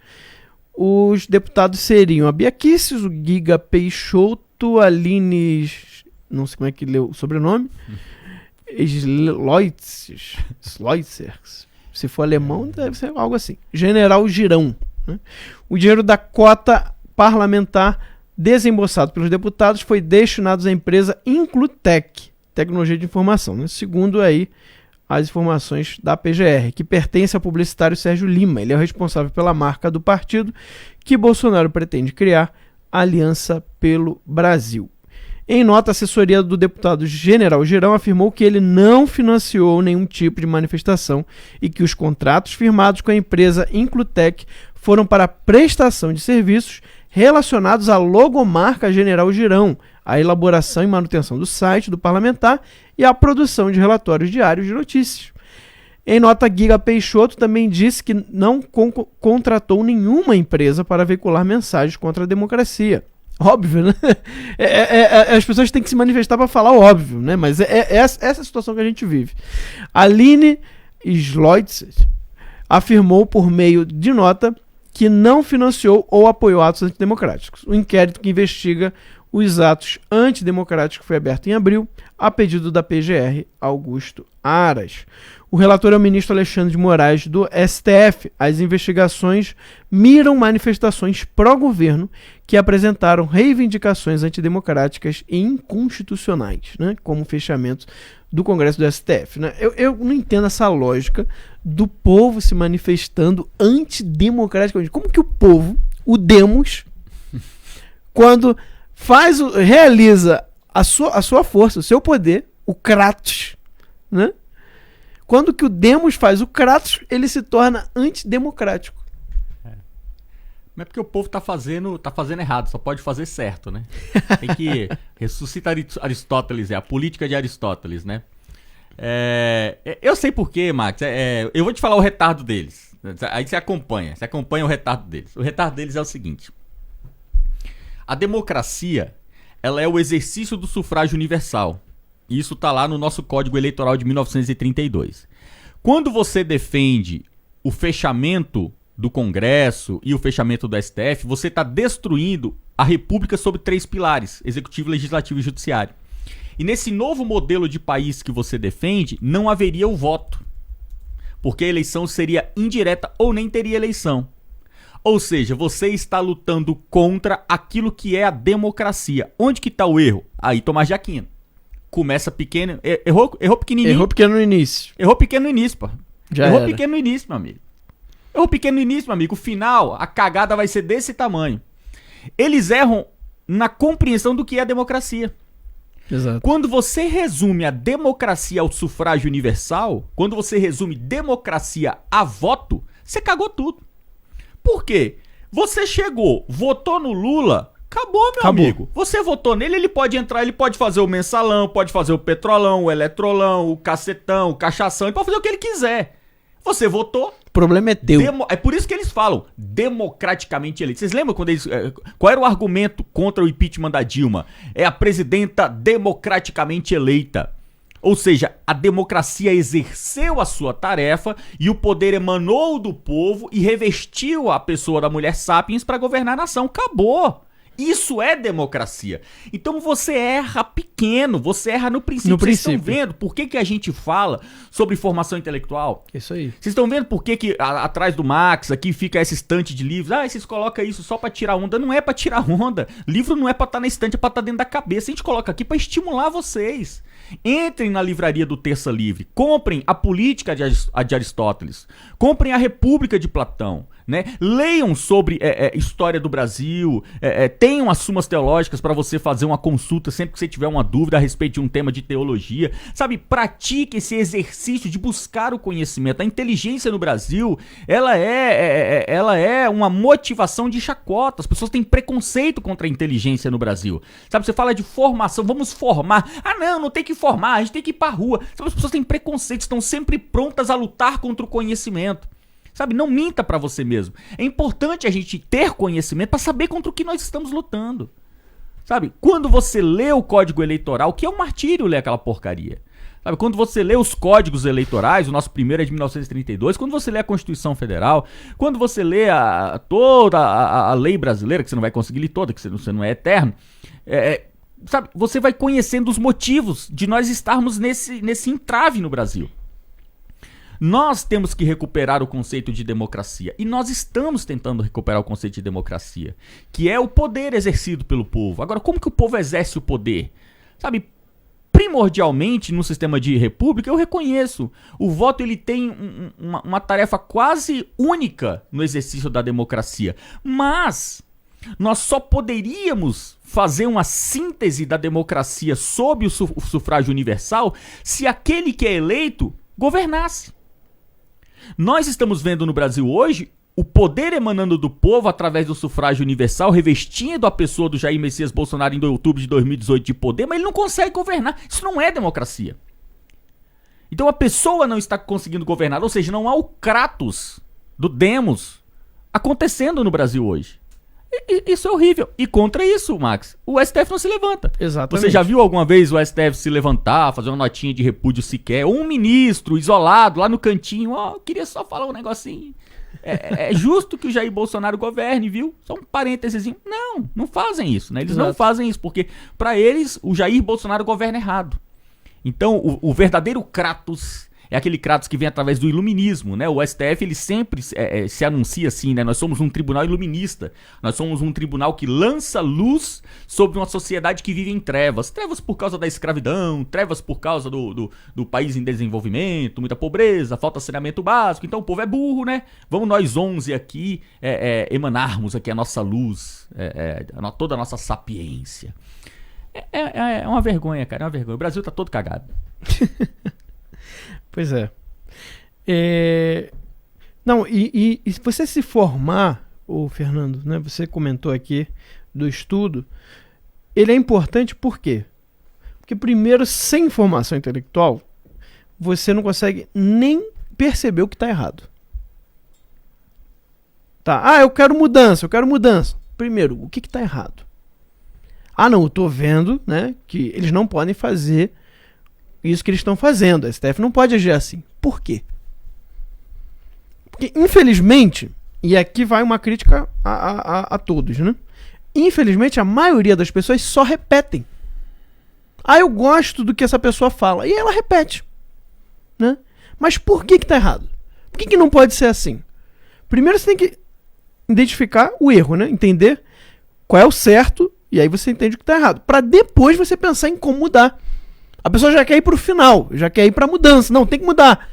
os deputados seriam a Bia Kicis, o Giga Peixoto, a Aline... não sei como é que leu o sobrenome... Sloitzer, Se for alemão, deve ser algo assim. General Girão. Né? O dinheiro da cota parlamentar desembolsado pelos deputados foi destinado à empresa Inclutec, Tecnologia de Informação, né? Segundo aí as informações da PGR, que pertence ao publicitário Sérgio Lima. Ele é o responsável pela marca do partido que Bolsonaro pretende criar, Aliança pelo Brasil. Em nota, a assessoria do deputado General Girão afirmou que ele não financiou nenhum tipo de manifestação e que os contratos firmados com a empresa Inclutec foram para prestação de serviços relacionados à logomarca General Girão, a elaboração e manutenção do site do parlamentar e a produção de relatórios diários de notícias. Em nota, Guiga Peixoto também disse que não contratou nenhuma empresa para veicular mensagens contra a democracia. Óbvio, né? As pessoas têm que se manifestar para falar o óbvio, né? Mas essa é a situação que a gente vive. Aline Schloitzer afirmou por meio de nota que não financiou ou apoiou atos antidemocráticos. O inquérito que investiga os atos antidemocráticos foi aberto em abril, a pedido da PGR Augusto Aras. O relator é o ministro Alexandre de Moraes, do STF. As investigações miram manifestações pró-governo que apresentaram reivindicações antidemocráticas e inconstitucionais, né, como o fechamento do Congresso do STF. Né? Eu não entendo essa lógica do povo se manifestando antidemocraticamente. Como que o povo, o demos, quando realiza a sua força, o seu poder, o Kratos, né? Quando que o demos faz o Kratos, ele se torna antidemocrático. Não é porque o povo tá fazendo errado, só pode fazer certo, né? Tem que ressuscitar Aristóteles, a política de Aristóteles, né? Eu sei porquê, Max. Eu vou te falar o retardo deles. Aí você acompanha o retardo deles. O retardo deles é o seguinte: a democracia, ela é o exercício do sufrágio universal. Isso tá lá no nosso Código Eleitoral de 1932. Quando você defende o fechamento do Congresso e o fechamento do STF, você está destruindo a República sob 3 pilares: Executivo, Legislativo e Judiciário. E nesse novo modelo de país que você defende, não haveria o voto, porque a eleição seria indireta ou nem teria eleição. Ou seja, você está lutando contra aquilo que é a democracia. Onde que está o erro? Aí, Tomás de Aquino. Começa pequeno, errou pequenininho. Errou pequeno no início. Errou pequeno no início, pô. Errou pequeno no início, meu amigo. Errou pequeno no início, meu amigo. O final, a cagada vai ser desse tamanho. Eles erram na compreensão do que é a democracia. Exato. Quando você resume a democracia ao sufrágio universal, quando você resume democracia a voto, você cagou tudo. Por quê? Você chegou, votou no Lula, acabou, meu amigo. Você votou nele, ele pode entrar, ele pode fazer o mensalão, pode fazer o petrolão, o eletrolão, o cacetão, o cachação, ele pode fazer o que ele quiser. Você votou. O problema é teu. É por isso que eles falam democraticamente eleito. Vocês lembram quando eles... Qual era o argumento contra o impeachment da Dilma? É a presidenta democraticamente eleita. Ou seja, a democracia exerceu a sua tarefa e o poder emanou do povo e revestiu a pessoa da mulher sapiens para governar a nação. Acabou. Isso é democracia. Então você erra pequeno, você erra no princípio. Vocês estão vendo por que a gente fala sobre formação intelectual? Isso aí. Vocês estão vendo por que atrás do Max aqui fica essa estante de livros? Vocês colocam isso só pra tirar onda. Não é pra tirar onda. Livro não é pra estar na estante, é pra estar dentro da cabeça. A gente coloca aqui pra estimular vocês. Entrem na livraria do Terça Livre, comprem a Política de Aristóteles, comprem a República de Platão, né? Leiam sobre história do Brasil, tenham as Sumas Teológicas para você fazer uma consulta sempre que você tiver uma dúvida a respeito de um tema de teologia, sabe? Pratique esse exercício de buscar o conhecimento. A inteligência no Brasil, ela é uma motivação de chacota. As pessoas têm preconceito contra a inteligência no Brasil, sabe? Você fala de formação, vamos formar. Não tem que formar, a gente tem que ir pra rua. Sabe? As pessoas têm preconceito, estão sempre prontas a lutar contra o conhecimento. Sabe, não minta pra você mesmo. É importante a gente ter conhecimento pra saber contra o que nós estamos lutando. Sabe, quando você lê o Código Eleitoral, que é um martírio ler aquela porcaria. Sabe, quando você lê os códigos eleitorais, o nosso primeiro é de 1932, quando você lê a Constituição Federal, quando você lê toda a lei brasileira, que você não vai conseguir ler toda, que você não é eterno, sabe, você vai conhecendo os motivos de nós estarmos nesse entrave no Brasil. Nós temos que recuperar o conceito de democracia. E nós estamos tentando recuperar o conceito de democracia, que é o poder exercido pelo povo. Agora, como que o povo exerce o poder? Sabe, primordialmente, no sistema de república, eu reconheço, o voto ele tem uma tarefa quase única no exercício da democracia. Mas nós só poderíamos fazer uma síntese da democracia sob o sufrágio universal se aquele que é eleito governasse. Nós estamos vendo no Brasil hoje o poder emanando do povo através do sufrágio universal, revestindo a pessoa do Jair Messias Bolsonaro em outubro de 2018 de poder, mas ele não consegue governar. Isso não é democracia. Então a pessoa não está conseguindo governar, ou seja, não há o Kratos do Demos acontecendo no Brasil hoje. Isso é horrível. E contra isso, Max, o STF não se levanta. Exatamente. Você já viu alguma vez o STF se levantar, fazer uma notinha de repúdio sequer? Ou um ministro isolado lá no cantinho, eu queria só falar um negocinho. É justo que o Jair Bolsonaro governe, viu? Só um parênteses. Não fazem isso, né? Eles não fazem isso, porque pra eles o Jair Bolsonaro governa errado. Então o verdadeiro Kratos é aquele Kratos que vem através do iluminismo, né? O STF, ele sempre se anuncia assim, né? Nós somos um tribunal iluminista. Nós somos um tribunal que lança luz sobre uma sociedade que vive em trevas. Trevas por causa da escravidão, trevas por causa do país em desenvolvimento, muita pobreza, falta de saneamento básico. Então o povo é burro, né? Vamos nós 11 aqui emanarmos aqui a nossa luz, toda a nossa sapiência. É uma vergonha, cara, é uma vergonha. O Brasil tá todo cagado. Pois é. Não, e se você se formar, Fernando, né, você comentou aqui do estudo, ele é importante por quê? Porque primeiro, sem formação intelectual, você não consegue nem perceber o que está errado. Tá, eu quero mudança. Primeiro, o que está errado? Não, eu estou vendo, né, que eles não podem fazer isso que eles estão fazendo. A STF não pode agir assim. Por quê? Porque, infelizmente, e aqui vai uma crítica a todos, né? Infelizmente, a maioria das pessoas só repetem. Eu gosto do que essa pessoa fala. E ela repete. Né? Mas por que tá errado? Por que não pode ser assim? Primeiro você tem que identificar o erro, né? Entender qual é o certo, e aí você entende o que tá errado. Para depois você pensar em como mudar. A pessoa já quer ir pro final, já quer ir pra mudança. Não, tem que mudar.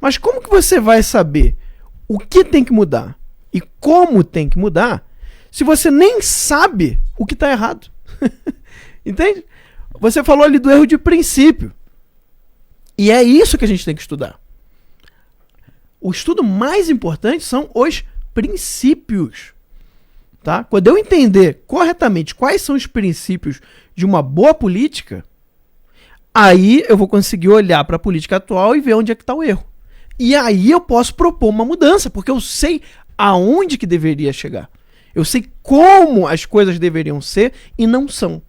Mas como que você vai saber o que tem que mudar e como tem que mudar se você nem sabe o que tá errado? Entende? Você falou ali do erro de princípio. E é isso que a gente tem que estudar. O estudo mais importante são os princípios. Tá? Quando eu entender corretamente quais são os princípios de uma boa política, aí eu vou conseguir olhar para a política atual e ver onde é que está o erro. E aí eu posso propor uma mudança, porque eu sei aonde que deveria chegar. Eu sei como as coisas deveriam ser e não são.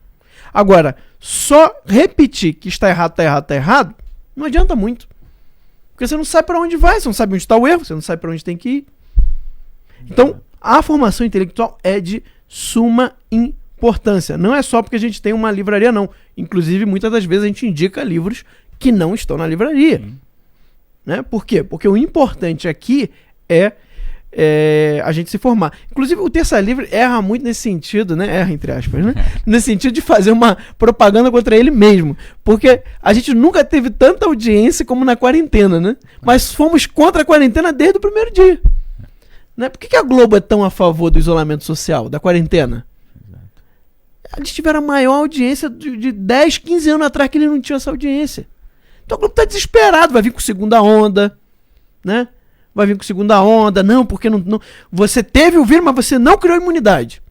Agora, só repetir que está errado, não adianta muito. Porque você não sabe para onde vai, você não sabe onde está o erro, você não sabe para onde tem que ir. Então, a formação intelectual é de suma importância. Não é só porque a gente tem uma livraria, não. Inclusive, muitas das vezes a gente indica livros que não estão na livraria. Né? Por quê? Porque o importante aqui é a gente se formar. Inclusive, o Terça Livre erra muito nesse sentido, né? Erra, entre aspas, né? Nesse sentido de fazer uma propaganda contra ele mesmo. Porque a gente nunca teve tanta audiência como na quarentena, né? Mas fomos contra a quarentena desde o primeiro dia. Né? Por que a Globo é tão a favor do isolamento social, da quarentena? Eles tiveram a maior audiência de 10, 15 anos atrás que ele não tinha essa audiência. Então a Globo tá desesperado, vai vir com segunda onda, né? Vai vir com segunda onda, não, porque não você teve o vírus, mas você não criou imunidade.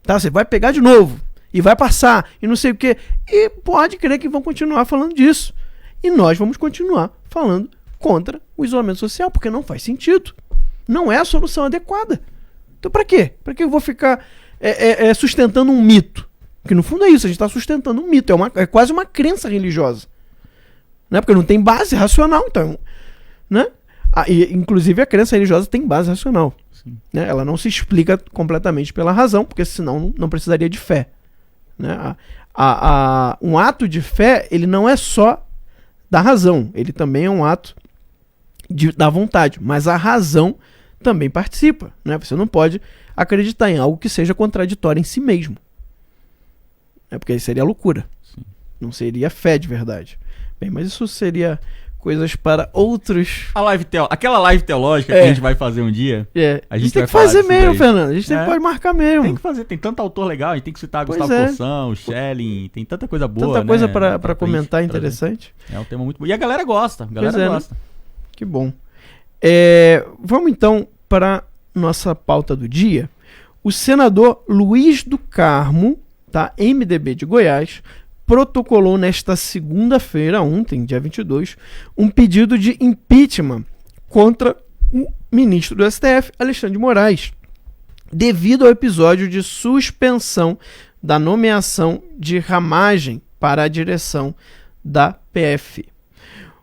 Tá? Você vai pegar de novo, e vai passar, e não sei o quê. E pode crer que vão continuar falando disso. E nós vamos continuar falando contra o isolamento social, porque não faz sentido. Não é a solução adequada. Então pra quê? Pra que eu vou ficar sustentando um mito? Porque no fundo é isso, a gente está sustentando um mito, é quase uma crença religiosa. Né? Porque não tem base racional, então, né? Inclusive a crença religiosa tem base racional. Né? Ela não se explica completamente pela razão, porque senão não precisaria de fé. Né? Um ato de fé, ele não é só da razão, ele também é um ato da vontade, mas a razão também participa, né? Você não pode acreditar em algo que seja contraditório em si mesmo. Porque aí seria loucura. Sim. Não seria fé de verdade. Bem, mas isso seria coisas para outros... Aquela live teológica que a gente vai fazer um dia. A gente tem vai que fazer falar mesmo, disso daí. Fernando. A gente pode marcar mesmo. Tem que fazer, tem tanto autor legal, a gente tem que citar Pois Gustavo é. Porção, Schelling, tem tanta coisa boa, Tanta coisa né? pra comentar gente trazer. interessante. É um tema muito bom. E a galera gosta, gosta. Que bom. Vamos então para nossa pauta do dia. O senador Luiz do Carmo, tá, MDB de Goiás, protocolou nesta segunda-feira, ontem, dia 22, um pedido de impeachment contra o ministro do STF, Alexandre de Moraes, devido ao episódio de suspensão da nomeação de Ramagem para a direção da PF.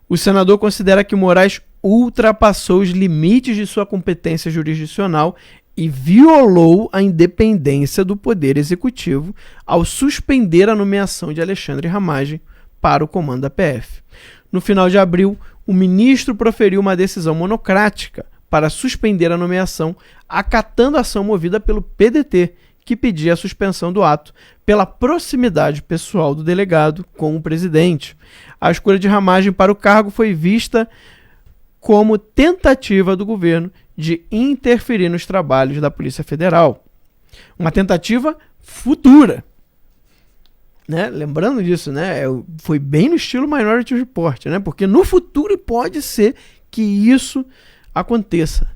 O senador considera que Moraes ultrapassou os limites de sua competência jurisdicional e violou a independência do Poder Executivo ao suspender a nomeação de Alexandre Ramagem para o comando da PF. No final de abril, o ministro proferiu uma decisão monocrática para suspender a nomeação, acatando a ação movida pelo PDT, que pedia a suspensão do ato pela proximidade pessoal do delegado com o presidente. A escolha de Ramagem para o cargo foi vista como tentativa do governo de interferir nos trabalhos da Polícia Federal. Uma tentativa futura. Né? Lembrando disso, né? Foi bem no estilo Minority Report, né? Porque no futuro pode ser que isso aconteça.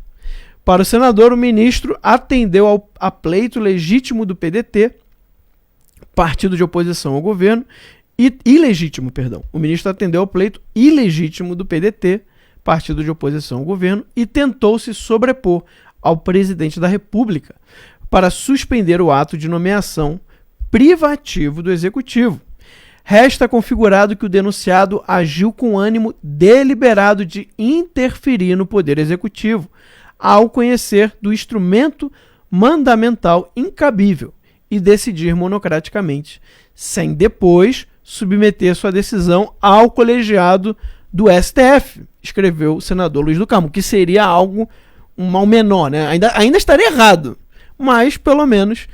Para o senador, o ministro atendeu a pleito legítimo do PDT, partido de oposição ao governo, ilegítimo, perdão. O ministro atendeu ao pleito ilegítimo do PDT, partido de oposição ao governo, e tentou se sobrepor ao presidente da República para suspender o ato de nomeação privativo do Executivo. Resta configurado que o denunciado agiu com ânimo deliberado de interferir no Poder Executivo, ao conhecer do instrumento mandamental incabível e decidir monocraticamente, sem depois submeter sua decisão ao colegiado do STF, escreveu o senador Luiz do Carmo, que seria um mal menor, né? Ainda estaria errado, mas pelo menos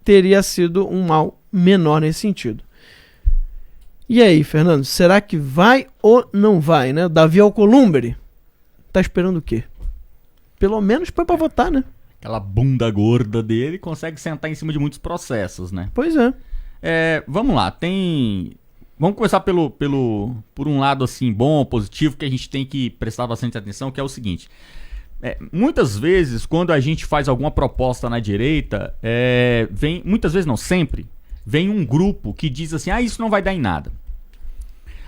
teria sido um mal menor nesse sentido. E aí, Fernando, será que vai ou não vai, né? Davi Alcolumbre tá esperando o quê? Pelo menos foi pra votar, né? Aquela bunda gorda dele consegue sentar em cima de muitos processos, né? Pois é. Vamos lá, Vamos começar por um lado assim bom, positivo, que a gente tem que prestar bastante atenção, que é o seguinte. Muitas vezes, quando a gente faz alguma proposta na direita, muitas vezes não, sempre, vem um grupo que diz assim, isso não vai dar em nada.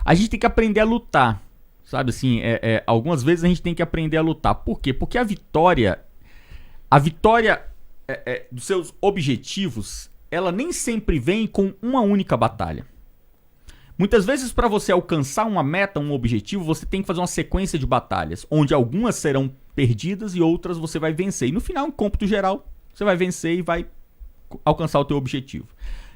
A gente tem que aprender a lutar, sabe assim, algumas vezes a gente tem que aprender a lutar. Por quê? Porque a vitória dos seus objetivos, ela nem sempre vem com uma única batalha. Muitas vezes, para você alcançar uma meta, um objetivo, você tem que fazer uma sequência de batalhas, onde algumas serão perdidas e outras você vai vencer. E no final, em cômputo geral, você vai vencer e vai alcançar o teu objetivo.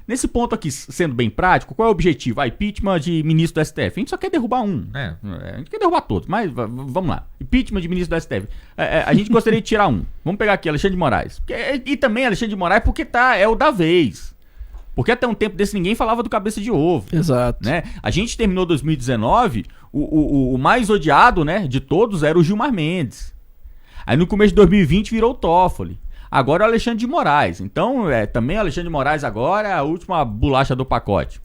Nesse ponto aqui, sendo bem prático, qual é o objetivo? Impeachment de ministro do STF. A gente só quer derrubar um, né? A gente quer derrubar todos, mas vamos lá. Impeachment de ministro do STF. A gente gostaria de tirar um. Vamos pegar aqui, Alexandre de Moraes. E também Alexandre de Moraes porque é o da vez. Porque até um tempo desse ninguém falava do cabeça de ovo. Exato. Né? A gente terminou 2019, o mais odiado, né, de todos era o Gilmar Mendes. Aí no começo de 2020 virou o Toffoli. Agora é o Alexandre de Moraes. Então, também o Alexandre de Moraes agora é a última bolacha do pacote.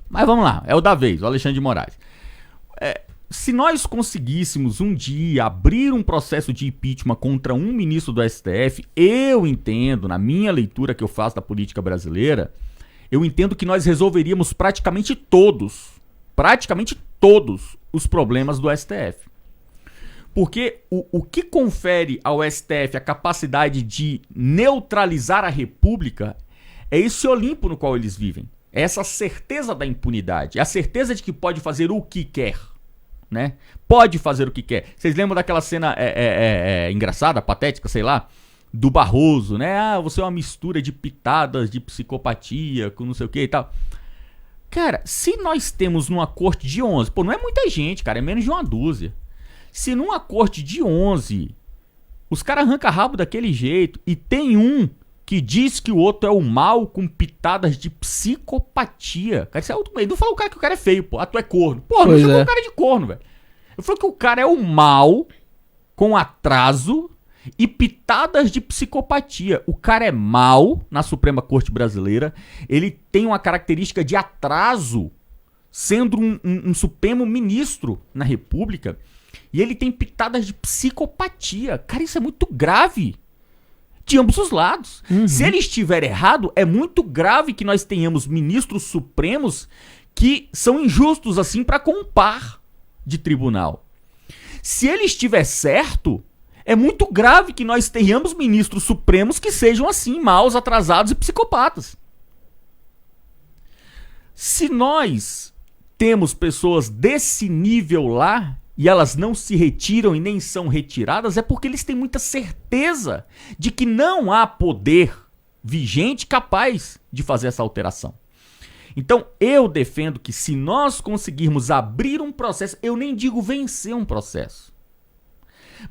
Mas vamos lá, é o da vez, o Alexandre de Moraes. Se nós conseguíssemos um dia abrir um processo de impeachment contra um ministro do STF, eu entendo, na minha leitura que eu faço da política brasileira, eu entendo que nós resolveríamos praticamente todos os problemas do STF. Porque o que confere ao STF a capacidade de neutralizar a República é esse Olimpo no qual eles vivem. É essa certeza da impunidade, é a certeza de que pode fazer o que quer. Né? Pode fazer o que quer. Vocês lembram daquela cena engraçada, patética, sei lá, do Barroso, né? Você é uma mistura de pitadas de psicopatia com não sei o que e tal. Cara, se nós temos numa corte de 11, não é muita gente, cara, é menos de uma dúzia. Se numa corte de 11, os caras arrancam rabo daquele jeito e tem um que diz que o outro é o mal com pitadas de psicopatia. Cara, isso é outro... Ele não falou o cara que o cara é feio, pô. Ah, tu é corno. Porra, não chamou o cara de corno, velho. Eu falei que o cara é o mal com atraso e pitadas de psicopatia. O cara é mal na Suprema Corte Brasileira. Ele tem uma característica de atraso, sendo um Supremo Ministro na República. E ele tem pitadas de psicopatia. Cara, isso é muito grave. De ambos os lados. Se ele estiver errado, é muito grave que nós tenhamos ministros supremos que são injustos assim para com um par de tribunal. Se ele estiver certo, é muito grave que nós tenhamos ministros supremos que sejam assim, maus, atrasados e psicopatas. Se nós temos pessoas desse nível lá, e elas não se retiram e nem são retiradas, é porque eles têm muita certeza de que não há poder vigente capaz de fazer essa alteração. Então, eu defendo que se nós conseguirmos abrir um processo, eu nem digo vencer um processo,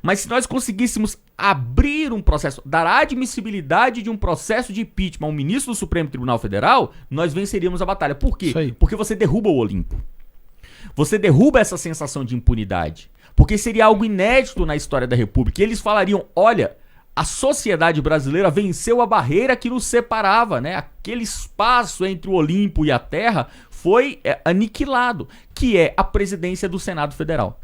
mas se nós conseguíssemos abrir um processo, dar admissibilidade de um processo de impeachment ao ministro do Supremo Tribunal Federal, nós venceríamos a batalha. Por quê? Porque você derruba o Olimpo. Você derruba essa sensação de impunidade, porque seria algo inédito na história da República. E eles falariam, olha, a sociedade brasileira venceu a barreira que nos separava, né? Aquele espaço entre o Olimpo e a Terra foi aniquilado, que é a presidência do Senado Federal.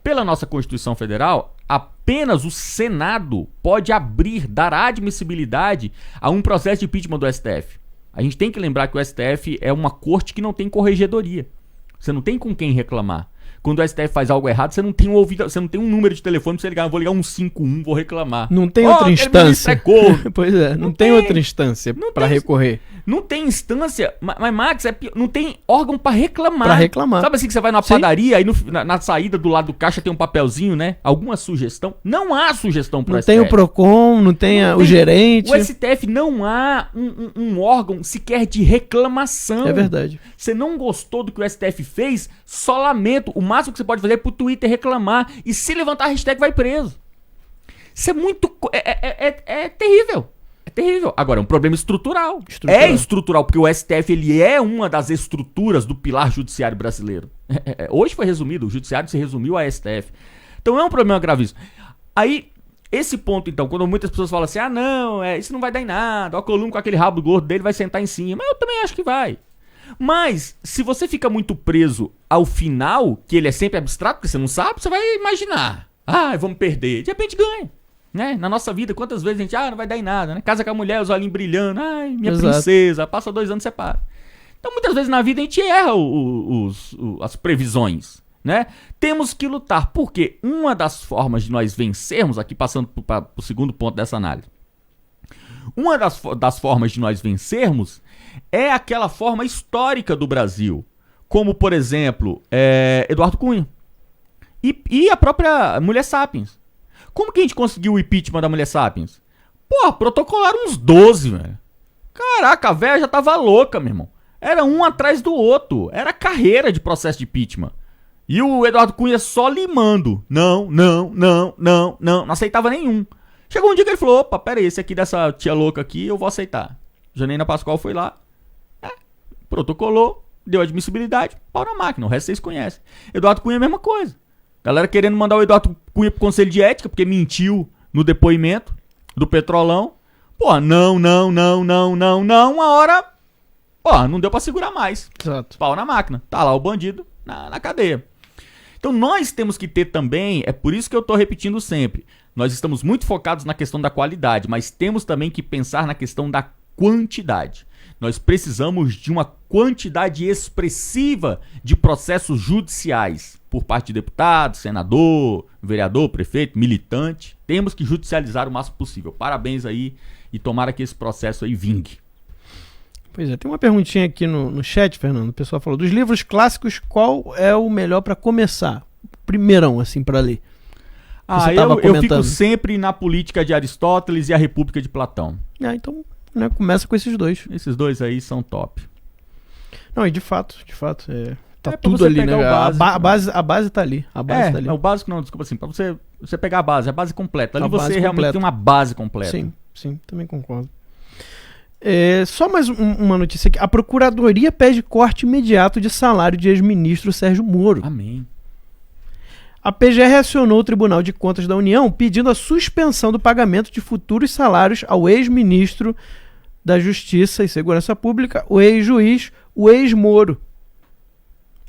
Pela nossa Constituição Federal, apenas o Senado pode abrir, dar admissibilidade a um processo de impeachment do STF. A gente tem que lembrar que o STF é uma corte que não tem corregedoria. Você não tem com quem reclamar. Quando o STF faz algo errado, você não tem você não tem um número de telefone pra você ligar. Eu vou ligar 151, vou reclamar. Não tem outra instância. Pois é, não tem outra instância pra recorrer. Não tem instância, mas Max, não tem órgão pra reclamar. Pra reclamar. Sabe assim que você vai numa padaria, aí na saída do lado do caixa tem um papelzinho, né? Alguma sugestão? Não há sugestão pro STF. Não tem o PROCON, não tem o gerente. O STF não há um órgão sequer de reclamação. É verdade. Você não gostou do que o STF fez? Só lamento. O máximo que você pode fazer é pro Twitter reclamar. E se levantar a hashtag, vai preso. Isso é muito... É terrível. É terrível. Agora, é um problema estrutural. É estrutural, porque o STF ele é uma das estruturas do pilar judiciário brasileiro. Hoje foi resumido, o judiciário se resumiu a STF. Então é um problema gravíssimo. Aí, esse ponto, então, quando muitas pessoas falam assim, isso não vai dar em nada, o Alcolumbre com aquele rabo gordo dele vai sentar em cima. Eu também acho que vai. Mas, se você fica muito preso ao final, que ele é sempre abstrato, porque você não sabe, você vai imaginar. Vamos perder. De repente ganha. Né? Na nossa vida, quantas vezes a gente, não vai dar em nada, né? Casa com a mulher, os olhinhos brilhando, minha princesa, passa 2 anos, separa. Então, muitas vezes na vida a gente erra as previsões, né? Temos que lutar, porque uma das formas de nós vencermos, aqui passando para o segundo ponto dessa análise, uma das formas de nós vencermos é aquela forma histórica do Brasil, como, por exemplo, Eduardo Cunha e a própria Mulher Sapiens. Como que a gente conseguiu o impeachment da Mulher Sapiens? Protocolaram uns 12, velho. Caraca, a velha já tava louca, meu irmão. Era um atrás do outro. Era carreira de processo de impeachment. E o Eduardo Cunha só limando. Não aceitava nenhum. Chegou um dia que ele falou, pera aí, esse aqui dessa tia louca aqui, eu vou aceitar. Janaína Pascoal foi lá, protocolou, deu admissibilidade, pau na máquina, o resto vocês conhecem. Eduardo Cunha é a mesma coisa. Galera querendo mandar o Eduardo Cunha pro Conselho de Ética, porque mentiu no depoimento do Petrolão. Não, uma hora, não deu pra segurar mais. Exato. Pau na máquina, tá lá o bandido na cadeia. Então nós temos que ter também, é por isso que eu tô repetindo sempre, nós estamos muito focados na questão da qualidade, mas temos também que pensar na questão da quantidade. Nós precisamos de uma quantidade expressiva de processos judiciais por parte de deputado, senador, vereador, prefeito, militante. Temos que judicializar o máximo possível. Parabéns aí e tomara que esse processo aí vingue. Pois é, tem uma perguntinha aqui no chat, Fernando. O pessoal falou, dos livros clássicos, qual é o melhor para começar? Primeirão, assim, para ler. Eu fico sempre na Política de Aristóteles e a República de Platão. Então, começa com esses dois. Esses dois aí são top. Não, e de fato, Tá pra tudo você ali, né? pegar o básico. A base tá ali. A base tá ali. O básico não, desculpa assim, pra você pegar a base completa. Ali A base você realmente completa. tem uma base completa. Sim, também concordo. Só mais uma notícia aqui. A Procuradoria pede corte imediato de salário de ex-ministro Sérgio Moro. Amém. A PGR reacionou o Tribunal de Contas da União pedindo a suspensão do pagamento de futuros salários ao ex-ministro da Justiça e Segurança Pública, o ex-juiz, o ex-Moro.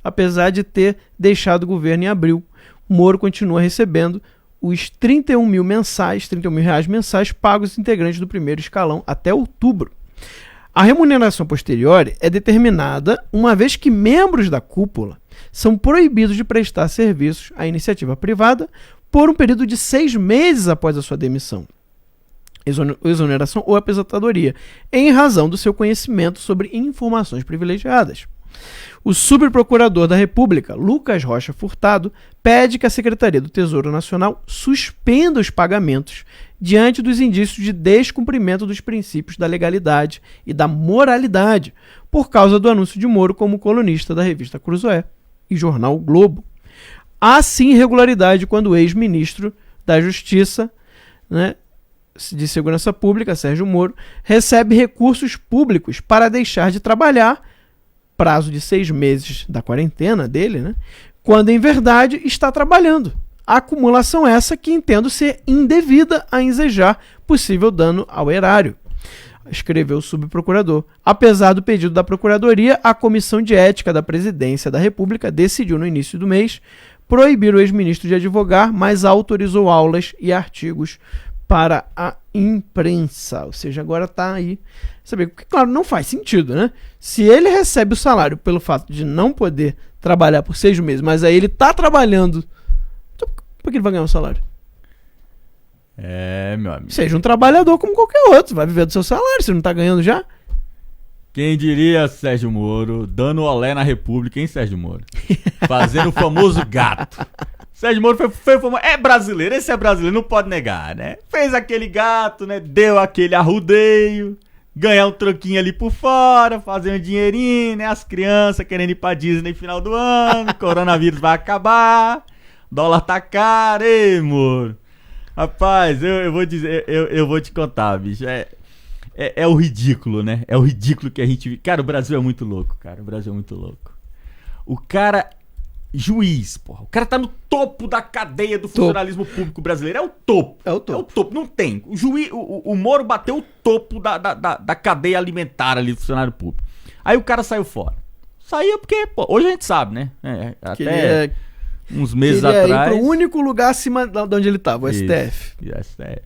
Apesar de ter deixado o governo em abril, Moro continua recebendo os 31 mil reais mensais pagos aos integrantes do primeiro escalão até outubro. A remuneração posterior é determinada uma vez que membros da cúpula são proibidos de prestar serviços à iniciativa privada por um período de 6 meses após a sua demissão, exoneração ou aposentadoria, em razão do seu conhecimento sobre informações privilegiadas. O subprocurador da República, Lucas Rocha Furtado, pede que a Secretaria do Tesouro Nacional suspenda os pagamentos diante dos indícios de descumprimento dos princípios da legalidade e da moralidade, por causa do anúncio de Moro como colunista da revista Cruzoé e jornal o Globo. Há sim irregularidade quando o ex-ministro da Justiça, de Segurança Pública, Sérgio Moro, recebe recursos públicos para deixar de trabalhar, prazo de 6 meses da quarentena dele, quando em verdade está trabalhando. A acumulação essa que entendo ser indevida a ensejar possível dano ao erário, escreveu o subprocurador. Apesar do pedido da Procuradoria, a Comissão de Ética da Presidência da República decidiu no início do mês proibir o ex-ministro de advogar, mas autorizou aulas e artigos para a imprensa. Ou seja, agora está aí. Sabe? Porque, claro, não faz sentido, né? Se ele recebe o salário pelo fato de não poder trabalhar por 6 meses, mas aí ele está trabalhando, então por que ele vai ganhar um salário? Meu amigo. Seja um trabalhador como qualquer outro, vai viver do seu salário, você não está ganhando já? Quem diria Sérgio Moro dando olé na República, hein, Sérgio Moro? Fazendo o famoso gato. Sérgio Moro foi famoso. É brasileiro, esse é brasileiro, não pode negar, né? Fez aquele gato, deu aquele arrudeio, ganhar um troquinho ali por fora, fazer um dinheirinho, As crianças querendo ir pra Disney no final do ano, coronavírus vai acabar, dólar tá caro, Moro. Rapaz, eu vou dizer, eu vou te contar, bicho, é o ridículo, É o ridículo que a gente... Cara, o Brasil é muito louco, cara, o Brasil é muito louco. O cara... Juiz, porra. O cara tá no topo da cadeia do funcionalismo público brasileiro. É o topo. É o topo. Não tem. O juiz, o Moro bateu o topo da cadeia alimentar ali do funcionário público. Aí o cara saiu fora. Saiu porque, hoje a gente sabe, né? Até uns meses atrás. Ir pro único lugar acima de onde ele tava, o STF. STF.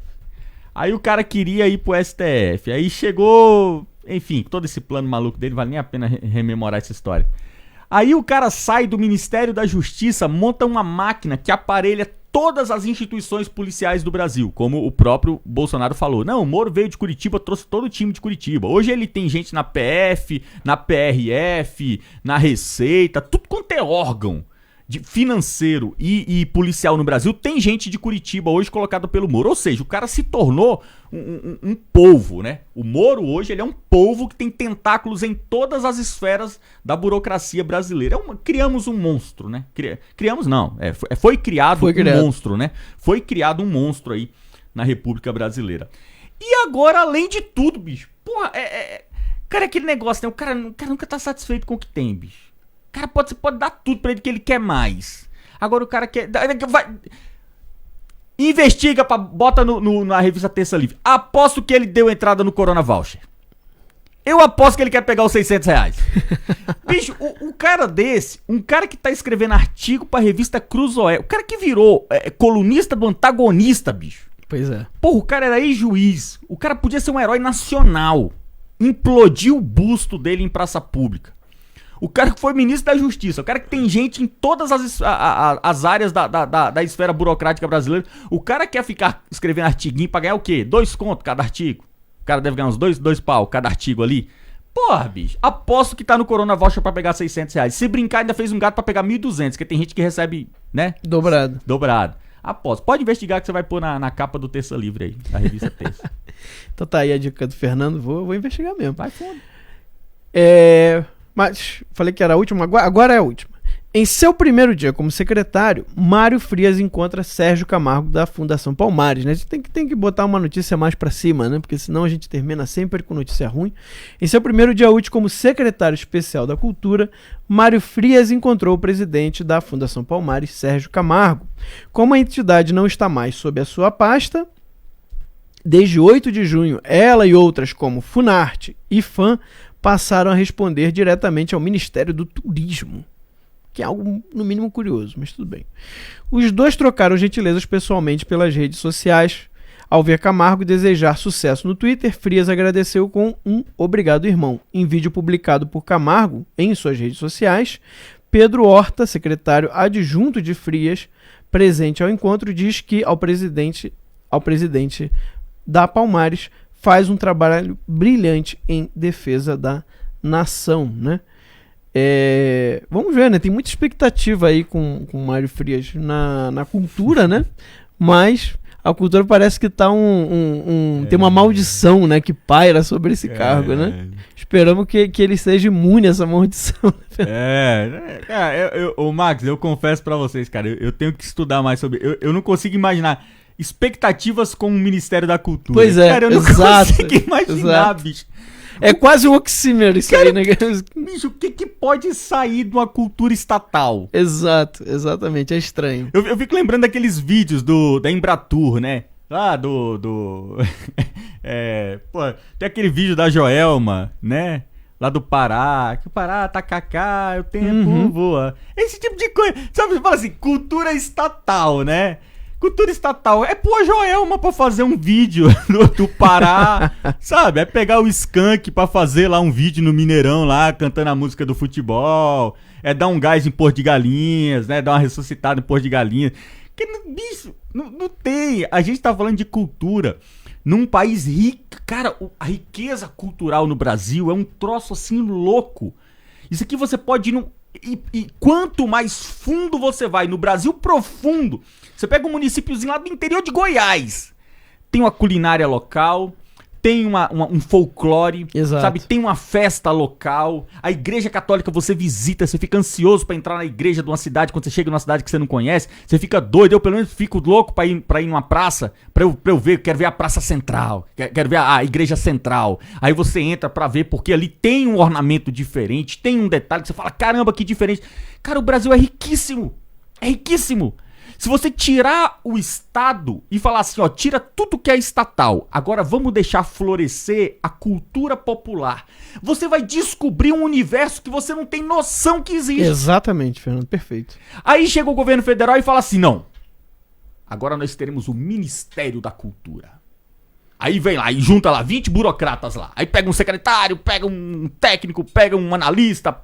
Aí o cara queria ir pro STF. Aí chegou... Enfim, todo esse plano maluco dele, vale nem a pena rememorar essa história. Aí o cara sai do Ministério da Justiça, monta uma máquina que aparelha todas as instituições policiais do Brasil, como o próprio Bolsonaro falou. Não, o Moro veio de Curitiba, trouxe todo o time de Curitiba. Hoje ele tem gente na PF, na PRF, na Receita, tudo quanto é órgão financeiro e policial no Brasil, tem gente de Curitiba hoje colocada pelo Moro. Ou seja, o cara se tornou um polvo, O Moro hoje ele é um polvo que tem tentáculos em todas as esferas da burocracia brasileira. Criamos um monstro, Criamos não, foi criado um monstro, Foi criado um monstro aí na República Brasileira. E agora, além de tudo, bicho, porra, cara, aquele negócio, o cara nunca tá satisfeito com o que tem, bicho. Cara, você pode dar tudo pra ele que ele quer mais. Agora o cara quer... Investiga, bota na revista Terça Livre. Aposto que ele deu entrada no Corona Voucher. Eu aposto que ele quer pegar os 600 reais. Bicho, um cara desse, um cara que tá escrevendo artigo pra revista Cruzoé, o cara que virou colunista do Antagonista, bicho. Pois é. Porra, o cara era ex-juiz. O cara podia ser um herói nacional. Implodiu o busto dele em praça pública. O cara que foi ministro da Justiça, o cara que tem gente em todas as áreas da esfera burocrática brasileira. O cara quer ficar escrevendo artiguinho pra ganhar o quê? 2 contos cada artigo. O cara deve ganhar uns 2 pau cada artigo ali. Porra, bicho, aposto que tá no Corona Voucher pra pegar 600 reais. Se brincar, ainda fez um gato pra pegar 1.200, porque tem gente que recebe, Dobrado. Aposto. Pode investigar que você vai pôr na capa do Terça Livre aí, da revista Terça. Então tá aí a dica do Fernando, vou investigar mesmo. Vai fundo. Mas falei que era a última, agora é a última. Em seu primeiro dia como secretário, Mário Frias encontra Sérgio Camargo da Fundação Palmares, né? A gente tem que botar uma notícia mais para cima, né? Porque senão a gente termina sempre com notícia ruim. Em seu primeiro dia útil como secretário especial da Cultura, Mário Frias encontrou o presidente da Fundação Palmares, Sérgio Camargo. Como a entidade não está mais sob a sua pasta, desde 8 de junho, ela e outras como Funarte e FAM passaram a responder diretamente ao Ministério do Turismo, que é algo no mínimo curioso, mas tudo bem. Os dois trocaram gentilezas pessoalmente pelas redes sociais. Ao ver Camargo desejar sucesso no Twitter, Frias agradeceu com um obrigado, irmão. Em vídeo publicado por Camargo em suas redes sociais, Pedro Horta, secretário adjunto de Frias, presente ao encontro, diz que ao presidente da Palmares faz um trabalho brilhante em defesa da nação, né? Vamos ver, né? Tem muita expectativa aí com Mário Frias na cultura, né? Mas a cultura parece que tá tem uma maldição, né? Que paira sobre esse cargo, né? Esperamos que ele seja imune a essa maldição. Ô Max, eu confesso pra vocês, cara, eu tenho que estudar mais sobre... Eu não consigo imaginar expectativas com o Ministério da Cultura. Pois é, cara, eu não consigo imaginar, bicho. É quase um oxímero isso, cara, aí, né? Bicho, o que pode sair de uma cultura estatal? Exatamente, é estranho. Eu fico lembrando daqueles vídeos da Embratur, né? Lá tem aquele vídeo da Joelma, né? Lá do Pará, que o Pará tá cacá, o tempo voa. Esse tipo de coisa. Sabe, você fala assim, cultura estatal, né? Cultura estatal. É pôr a Joelma pra fazer um vídeo do Pará, sabe? É pegar o Skank pra fazer lá um vídeo no Mineirão lá, cantando a música do futebol. É dar um gás em Porto de Galinhas, né? Dar uma ressuscitada em Porto de Galinhas. Bicho, não tem. A gente tá falando de cultura num país rico. Cara, a riqueza cultural no Brasil é um troço assim louco. Isso aqui você pode ir num... E quanto mais fundo você vai, no Brasil profundo, você pega um municípiozinho lá do interior de Goiás, tem uma culinária local, tem um folclore, exato, sabe? Tem uma festa local, a igreja católica você visita, você fica ansioso pra entrar na igreja de uma cidade, quando você chega numa cidade que você não conhece, você fica doido, eu pelo menos fico louco pra ir numa praça, pra eu ver, quero ver a praça central, quero ver a igreja central, aí você entra pra ver, porque ali tem um ornamento diferente, tem um detalhe que você fala, caramba, que diferente. Cara, o Brasil é riquíssimo, Se você tirar o Estado e falar assim, ó, tira tudo que é estatal, agora vamos deixar florescer a cultura popular, você vai descobrir um universo que você não tem noção que existe. Exatamente, Fernando, perfeito. Aí chega o governo federal e fala assim, não, agora nós teremos o Ministério da Cultura. Aí vem lá e junta lá 20 burocratas lá. Aí pega um secretário, pega um técnico, pega um analista,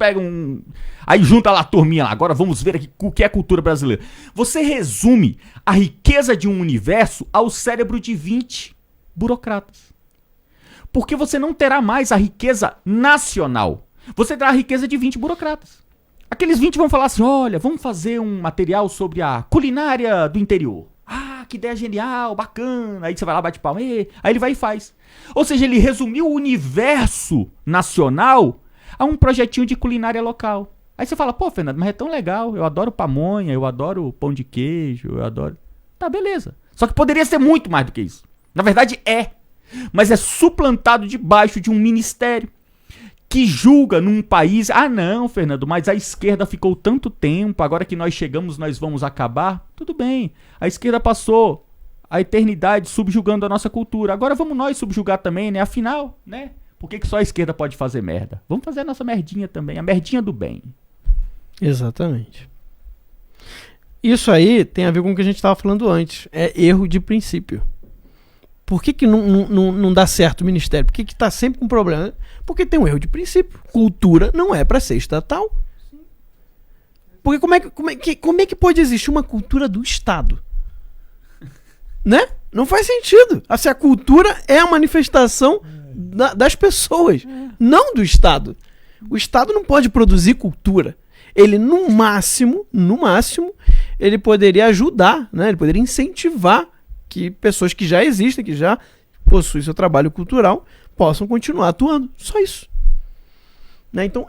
aí junta lá a turminha lá. Agora vamos ver aqui o que é cultura brasileira. Você resume a riqueza de um universo ao cérebro de 20 burocratas. Porque você não terá mais a riqueza nacional. Você terá a riqueza de 20 burocratas. Aqueles 20 vão falar assim, olha, vamos fazer um material sobre a culinária do interior. Ah, que ideia genial, bacana. Aí você vai lá, bate palma, aí ele vai e faz. Ou seja, ele resumiu o universo nacional a um projetinho de culinária local. Aí você fala, pô, Fernando, mas é tão legal, eu adoro pamonha, eu adoro pão de queijo, eu adoro... Tá, beleza. Só que poderia ser muito mais do que isso. Na verdade mas é suplantado debaixo de um ministério que julga num país, ah não, Fernando, mas a esquerda ficou tanto tempo, agora que nós chegamos nós vamos acabar. Tudo bem, a esquerda passou a eternidade subjugando a nossa cultura, agora vamos nós subjugar também, né? Afinal, né? Por que só a esquerda pode fazer merda? Vamos fazer a nossa merdinha também, a merdinha do bem. Exatamente. Isso aí tem a ver com o que a gente estava falando antes, é erro de princípio. Por que não dá certo o ministério? Por que está sempre com problema? Porque tem um erro de princípio. Cultura não é para ser estatal. Porque como é que pode existir uma cultura do Estado? Né? Não faz sentido. Assim, a cultura é a manifestação das pessoas, não do Estado. O Estado não pode produzir cultura. Ele, no máximo, ele poderia ajudar, né? Ele poderia incentivar que pessoas que já existem, que já possuem seu trabalho cultural, possam continuar atuando. Só isso. Né? Então,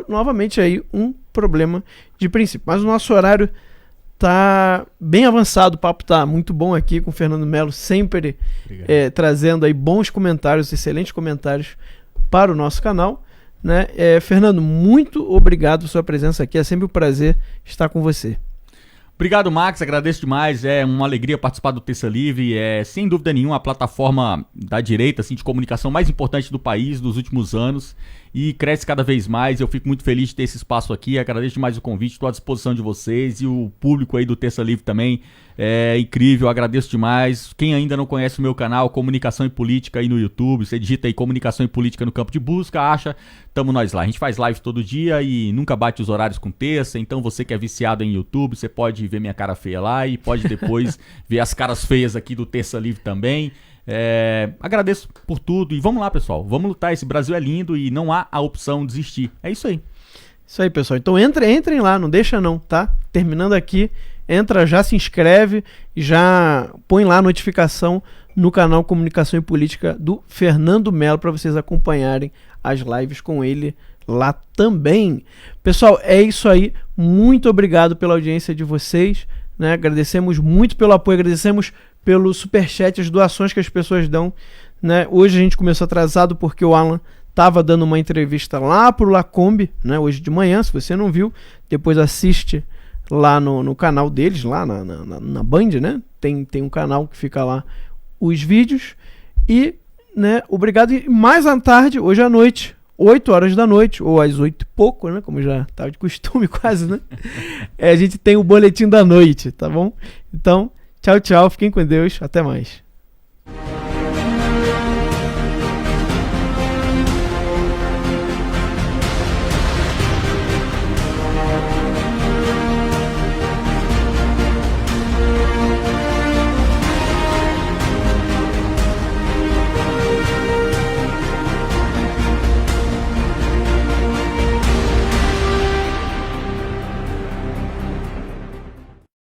novamente aí um problema de princípio. Mas o nosso horário tá bem avançado, o papo tá muito bom aqui com o Fernando Melo, sempre trazendo aí bons comentários, excelentes comentários para o nosso canal, né? Fernando, muito obrigado por sua presença aqui, é sempre um prazer estar com você. Obrigado, Max, agradeço demais, é uma alegria participar do Terça Livre, sem dúvida nenhuma a plataforma da direita, assim, de comunicação mais importante do país dos últimos anos e cresce cada vez mais. Eu fico muito feliz de ter esse espaço aqui, agradeço demais o convite, estou à disposição de vocês e o público aí do Terça Livre também é incrível, agradeço demais. Quem ainda não conhece o meu canal, Comunicação e Política aí no YouTube, você digita aí Comunicação e Política no campo de busca, acha, tamo nós lá. A gente faz live todo dia e nunca bate os horários com terça, então você que é viciado em YouTube, você pode ver minha cara feia lá e pode depois ver as caras feias aqui do Terça Livre também. Agradeço por tudo e vamos lá, pessoal, vamos lutar, esse Brasil é lindo e não há a opção de desistir, é isso aí. Isso aí, pessoal, então entrem lá, não deixa não, tá? Terminando aqui, entra, já se inscreve, já põe lá a notificação no canal Comunicação e Política do Fernando Melo para vocês acompanharem as lives com ele lá também. Pessoal, é isso aí, muito obrigado pela audiência de vocês, né? Agradecemos muito pelo apoio, agradecemos pelo superchat, as doações que as pessoas dão, né? Hoje a gente começou atrasado porque o Alan estava dando uma entrevista lá pro Lacombe, né? Hoje de manhã, se você não viu, depois assiste lá no canal deles, lá na Band, né? Tem um canal que fica lá os vídeos. E, né, obrigado. E mais à tarde, hoje à noite, 8 horas da noite, ou às 8 e pouco, né? Como já estava de costume quase, né? A gente tem o boletim da noite, tá bom? Então, tchau, fiquem com Deus, até mais.